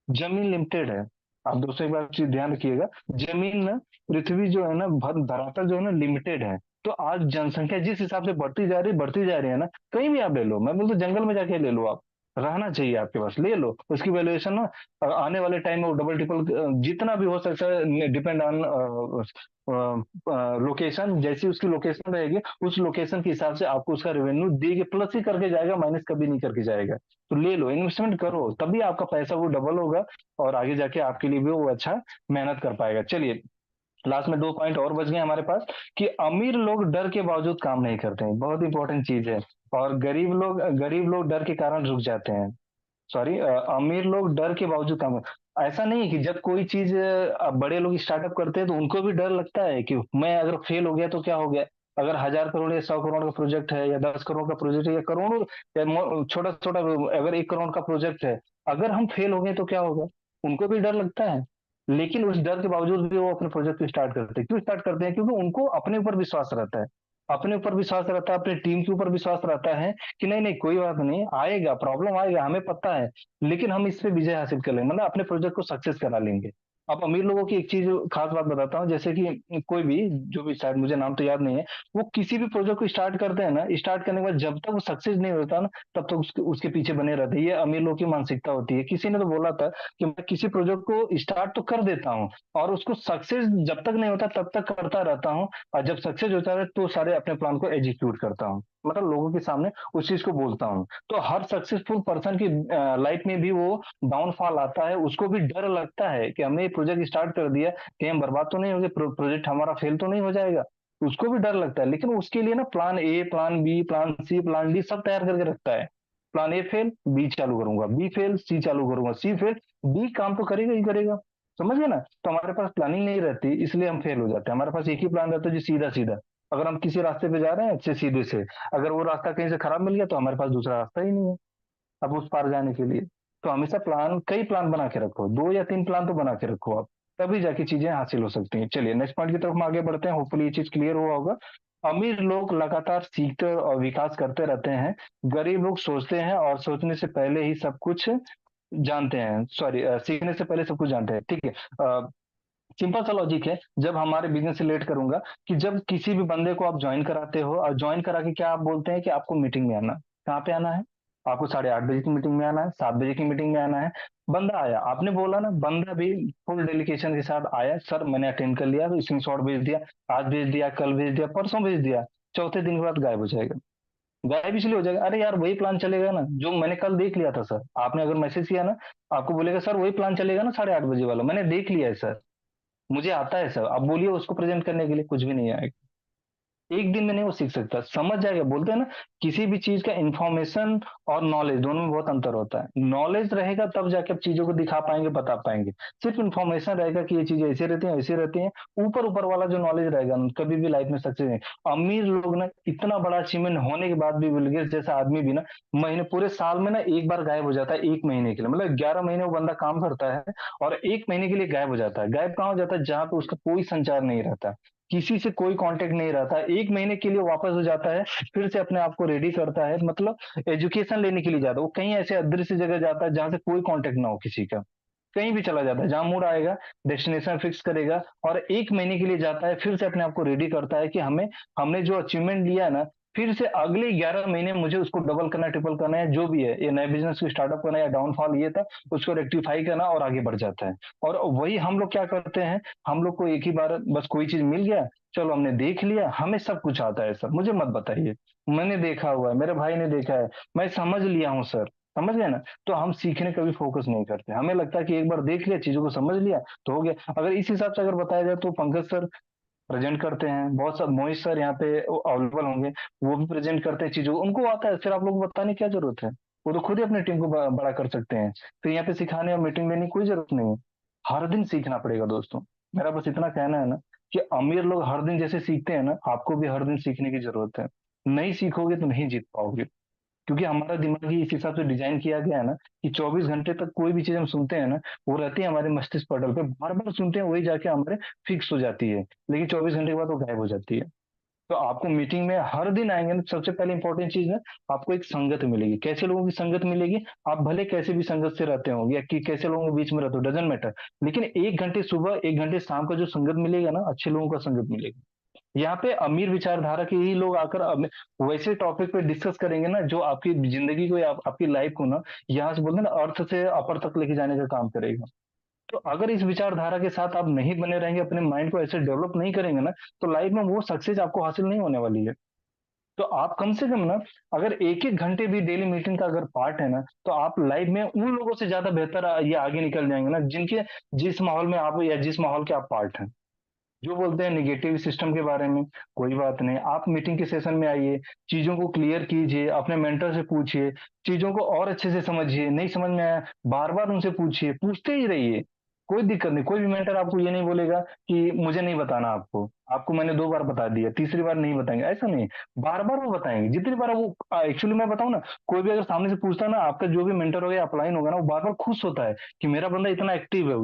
जमीन लिमिटेड है। आप दोस्तों एक बार चीज ध्यान रखिएगा, जमीन ना, पृथ्वी जो है ना, धरातल जो है ना, लिमिटेड है। तो आज जनसंख्या जिस हिसाब से बढ़ती जा रही है ना, कहीं भी आप ले लो, मैं बोलता हूं जंगल में जाके ले लो आप। रहना चाहिए आपके पास, ले लो उसकी वैल्यूएशन ना। आने वाले टाइम में वो डबल ट्रिपल जितना भी हो सकता है, डिपेंड ऑन लोकेशन, जैसी उसकी लोकेशन रहेगी उस लोकेशन के हिसाब से आपको उसका रेवेन्यू देगी, प्लस ही करके जाएगा, माइनस कभी नहीं करके जाएगा। तो ले लो, इन्वेस्टमेंट करो, तभी आपका पैसा वो डबल होगा और आगे जाके आपके लिए भी वो अच्छा मेहनत कर पाएगा। चलिए, लास्ट में 2 पॉइंट और बच गए हमारे पास, कि अमीर लोग डर के बावजूद काम नहीं करते हैं, बहुत इंपॉर्टेंट चीज है। और गरीब लोग डर के कारण रुक जाते हैं। सॉरी, अमीर लोग डर के बावजूद काम, ऐसा नहीं है कि जब कोई चीज बड़े लोग स्टार्टअप करते हैं तो उनको भी डर लगता है कि मैं अगर फेल हो गया तो क्या हो गया। अगर 1,000 करोड़ या 100 करोड़ का प्रोजेक्ट है, या 10 करोड़ का प्रोजेक्ट है, या करोड़ों, या छोटा छोटा, अगर 1 करोड़ का प्रोजेक्ट है, अगर हम फेल हो गए तो क्या होगा, उनको भी डर लगता है। लेकिन उस डर के बावजूद भी वो अपने प्रोजेक्ट को स्टार्ट करते हैं। क्यों स्टार्ट करते हैं? क्योंकि उनको अपने ऊपर विश्वास रहता है, अपने ऊपर विश्वास रहता है, अपने टीम के ऊपर विश्वास रहता है कि नहीं नहीं, कोई बात नहीं, आएगा, प्रॉब्लम आएगा, हमें पता है, लेकिन हम इस पे विजय हासिल कर लेंगे, मतलब अपने प्रोजेक्ट को सक्सेस करा लेंगे। अब अमीर लोगों की एक चीज खास बात बताता हूँ, जैसे कि कोई भी, जो भी, शायद मुझे नाम तो याद नहीं है, वो किसी भी प्रोजेक्ट को स्टार्ट करते हैं ना, स्टार्ट करने के बाद जब तक वो सक्सेस नहीं होता ना, तब तक उसके पीछे बने रहते हैं। ये अमीर लोगों की मानसिकता होती है। किसी ने तो बोला था कि मैं किसी प्रोजेक्ट को स्टार्ट तो कर देता हूँ और उसको सक्सेस जब तक नहीं होता तब तक करता रहता हूँ, और जब सक्सेस होता है तो सारे अपने प्लान को एग्जीक्यूट करता हूँ, मतलब लोगों के सामने उस चीज को बोलता हूँ। तो हर सक्सेसफुल पर्सन की लाइफ में भी वो डाउनफॉल आता है, उसको भी डर लगता है कि हमने ये प्रोजेक्ट स्टार्ट कर दिया, कि हम बर्बाद तो नहीं हो गए, प्रोजेक्ट हमारा फेल तो नहीं हो जाएगा। उसको भी डर लगता है, लेकिन उसके लिए ना plan A, plan B, plan C, plan D सब तैयार करके रखता है। प्लान ए फेल, बी चालू करूंगा, बी फेल, सी चालू करूंगा, सी फेल, डी काम तो करेगा ही करेगा। समझ गए ना? तो हमारे पास प्लानिंग नहीं रहती, इसलिए हम फेल हो जाते हैं। हमारे पास एक ही प्लान रहता है जो सीधा सीधा, अगर हम किसी रास्ते पे जा रहे हैं अच्छे सीधे से, अगर वो रास्ता कहीं से खराब मिल गया तो हमारे पास दूसरा रास्ता ही नहीं है अब उस पार जाने के लिए। तो हमेशा प्लान, कई प्लान बना के रखो, 2 या 3 प्लान तो बना के रखो आप, तभी जाके चीजें हासिल हो सकती हैं। चलिए नेक्स्ट पॉइंट की तरफ हम आगे बढ़ते हैं, होपफुली ये चीज क्लियर हुआ होगा। अमीर लोग लगातार सीखते और विकास करते रहते हैं, गरीब लोग सोचते हैं और सोचने से पहले ही सब कुछ जानते हैं, सॉरी, सीखने से पहले सब कुछ जानते हैं। ठीक है, सिंपल सा लॉजिक है, जब हमारे बिजनेस से रिलेट करूंगा, कि जब किसी भी बंदे को आप ज्वाइन कराते हो, और ज्वाइन करा के क्या आप बोलते हैं कि आपको मीटिंग में आना, कहाँ पे आना है, आपको 8:30 बजे की मीटिंग में आना है, 7 बजे की मीटिंग में आना है। बंदा आया, आपने बोला ना, बंदा भी फुल डेडिकेशन के साथ आया, सर मैंने अटेंड कर लिया, तो स्क्रीनशॉट भेज दिया, आज भेज दिया, कल भेज दिया, परसों भेज दिया, चौथे दिन के बाद गायब हो जाएगा। गायब इसलिए हो जाएगा, अरे यार वही प्लान चलेगा ना जो मैंने कल देख लिया था सर, आपने अगर मैसेज किया ना, आपको बोलेगा सर वही प्लान चलेगा ना 8:30 बजे वाला, मैंने देख लिया है सर, मुझे आता है सर, अब बोलिए उसको प्रेजेंट करने के लिए, कुछ भी नहीं आएगा। एक दिन में नहीं वो सीख सकता, समझ जाएगा। बोलते हैं ना, किसी भी चीज का इंफॉर्मेशन और नॉलेज दोनों में बहुत अंतर होता है। नॉलेज रहेगा तब जाके आप चीजों को दिखा पाएंगे, बता पाएंगे। सिर्फ इंफॉर्मेशन रहेगा कि ये चीजें ऐसी रहती हैं, ऐसी रहती हैं, ऊपर ऊपर वाला जो नॉलेज रहेगा कभी भी लाइफ में सक्सेस नहीं। अमीर लोग ना, इतना बड़ा अचीवमेंट होने के बाद भी, बिल गेट्स जैसा आदमी भी ना, महीने, पूरे साल में ना एक बार गायब हो जाता है, 1 महीने के लिए, मतलब 11 महीने वो बंदा काम करता है और 1 महीने के लिए गायब हो जाता है। गायब कहाँ हो जाता है? जहां पे उसका कोई संचार नहीं रहता, किसी से कोई कांटेक्ट नहीं रहता, 1 महीने के लिए वापस हो जाता है, फिर से अपने आप को रेडी करता है, मतलब एजुकेशन लेने के लिए जाता है। वो कहीं ऐसे अदृश्य जगह जाता है जहां से कोई कांटेक्ट ना हो किसी का, कहीं भी चला जाता है, जहां मूड आएगा डेस्टिनेशन फिक्स करेगा और 1 महीने के लिए जाता है, फिर से अपने आप को रेडी करता है कि हमें, हमने जो अचीवमेंट लिया है ना, फिर से अगले 11 महीने मुझे उसको डबल करना, ट्रिपल करना है, जो भी है, ये नए बिजनेस को स्टार्टअप करना है या डाउनफॉल ये था, उसको रेक्टिफाई करना और आगे बढ़ जाता है। और वही हम लोग क्या करते हैं, हम लोग को एक ही बार बस कोई चीज मिल गया, चलो हमने देख लिया, हमें सब कुछ आता है सर, मुझे मत बताइए, मैंने देखा हुआ है, मेरे भाई ने देखा है, मैं समझ लिया हूँ सर। समझ गए ना? तो हम सीखने का भी फोकस नहीं करते, हमें लगता है कि एक बार देख लिया, चीजों को समझ लिया तो हो गया। अगर इस हिसाब से अगर बताया जाए तो पंकज सर प्रेजेंट करते हैं, बहुत सब मोहित सर यहाँ पे अवेलेबल होंगे, वो भी प्रेजेंट करते हैं चीजों को, उनको आता है, फिर आप लोग को बताने की क्या जरूरत है, वो तो खुद ही अपनी टीम को बड़ा कर सकते हैं। फिर यहाँ पे सिखाने और मीटिंग लेने की कोई जरूरत नहीं है। हर दिन सीखना पड़ेगा दोस्तों, मेरा बस इतना कहना है ना, कि अमीर लोग हर दिन जैसे सीखते हैं ना, आपको भी हर दिन सीखने की जरूरत है। नहीं सीखोगे तो नहीं जीत पाओगे, क्योंकि हमारा दिमाग ही इस हिसाब से डिजाइन किया गया है ना, कि 24 घंटे तक कोई भी चीज हम सुनते हैं ना, वो रहती है हमारे मस्तिष्क पटल पे, बार बार सुनते हैं, वही जाके हमारे फिक्स हो जाती है, लेकिन 24 घंटे के बाद वो गायब हो जाती है। तो आपको मीटिंग में हर दिन आएंगे ना, सबसे पहले इंपॉर्टेंट चीज है, आपको एक संगत मिलेगी। कैसे लोगों की संगत मिलेगी? आप भले कैसे भी संगत से रहते हो, या कि कैसे लोगों के बीच में रहते हो, डजेंट मैटर, लेकिन 1 घंटे सुबह, 1 घंटे शाम का जो संगत मिलेगा ना, अच्छे लोगों का संगत मिलेगा। यहाँ पे अमीर विचारधारा के ही लोग आकर वैसे टॉपिक पे डिस्कस करेंगे ना, जो आपकी जिंदगी को या आपकी लाइफ को ना, यहाँ से बोलते हैं ना, अर्थ से अपर तक लेके जाने का काम करेगा। तो अगर इस विचारधारा के साथ आप नहीं बने रहेंगे, अपने माइंड को ऐसे डेवलप नहीं करेंगे ना, तो लाइफ में वो सक्सेस आपको हासिल नहीं होने वाली है। तो आप कम से कम ना, अगर एक एक घंटे भी डेली मीटिंग का अगर पार्ट है ना, तो आप लाइफ में उन लोगों से ज्यादा बेहतर ये आगे निकल जाएंगे ना, जिनके जिस माहौल में आप या जिस माहौल के आप पार्ट हैं। जो बोलते हैं निगेटिव सिस्टम के बारे में, कोई बात नहीं, आप मीटिंग के सेशन में आइए, चीजों को क्लियर कीजिए, अपने मेंटर से पूछिए, चीजों को और अच्छे से समझिए, नहीं समझ में आया बार बार उनसे पूछिए, पूछते ही रहिए। कोई दिक्कत नहीं, कोई भी मेंटर आपको ये नहीं बोलेगा कि मुझे नहीं बताना, आपको आपको मैंने 2 बार बता दिया, तीसरी बार नहीं बताएंगे, ऐसा नहीं। बार बार वो बताएंगे, जितनी बार वो, एक्चुअली मैं बताऊं ना, कोई भी अगर सामने से पूछता है ना, आपका जो भी मेंटर होगा या अपलाइन होगा ना, वो बार बार खुश होता है कि मेरा बंदा इतना एक्टिव है।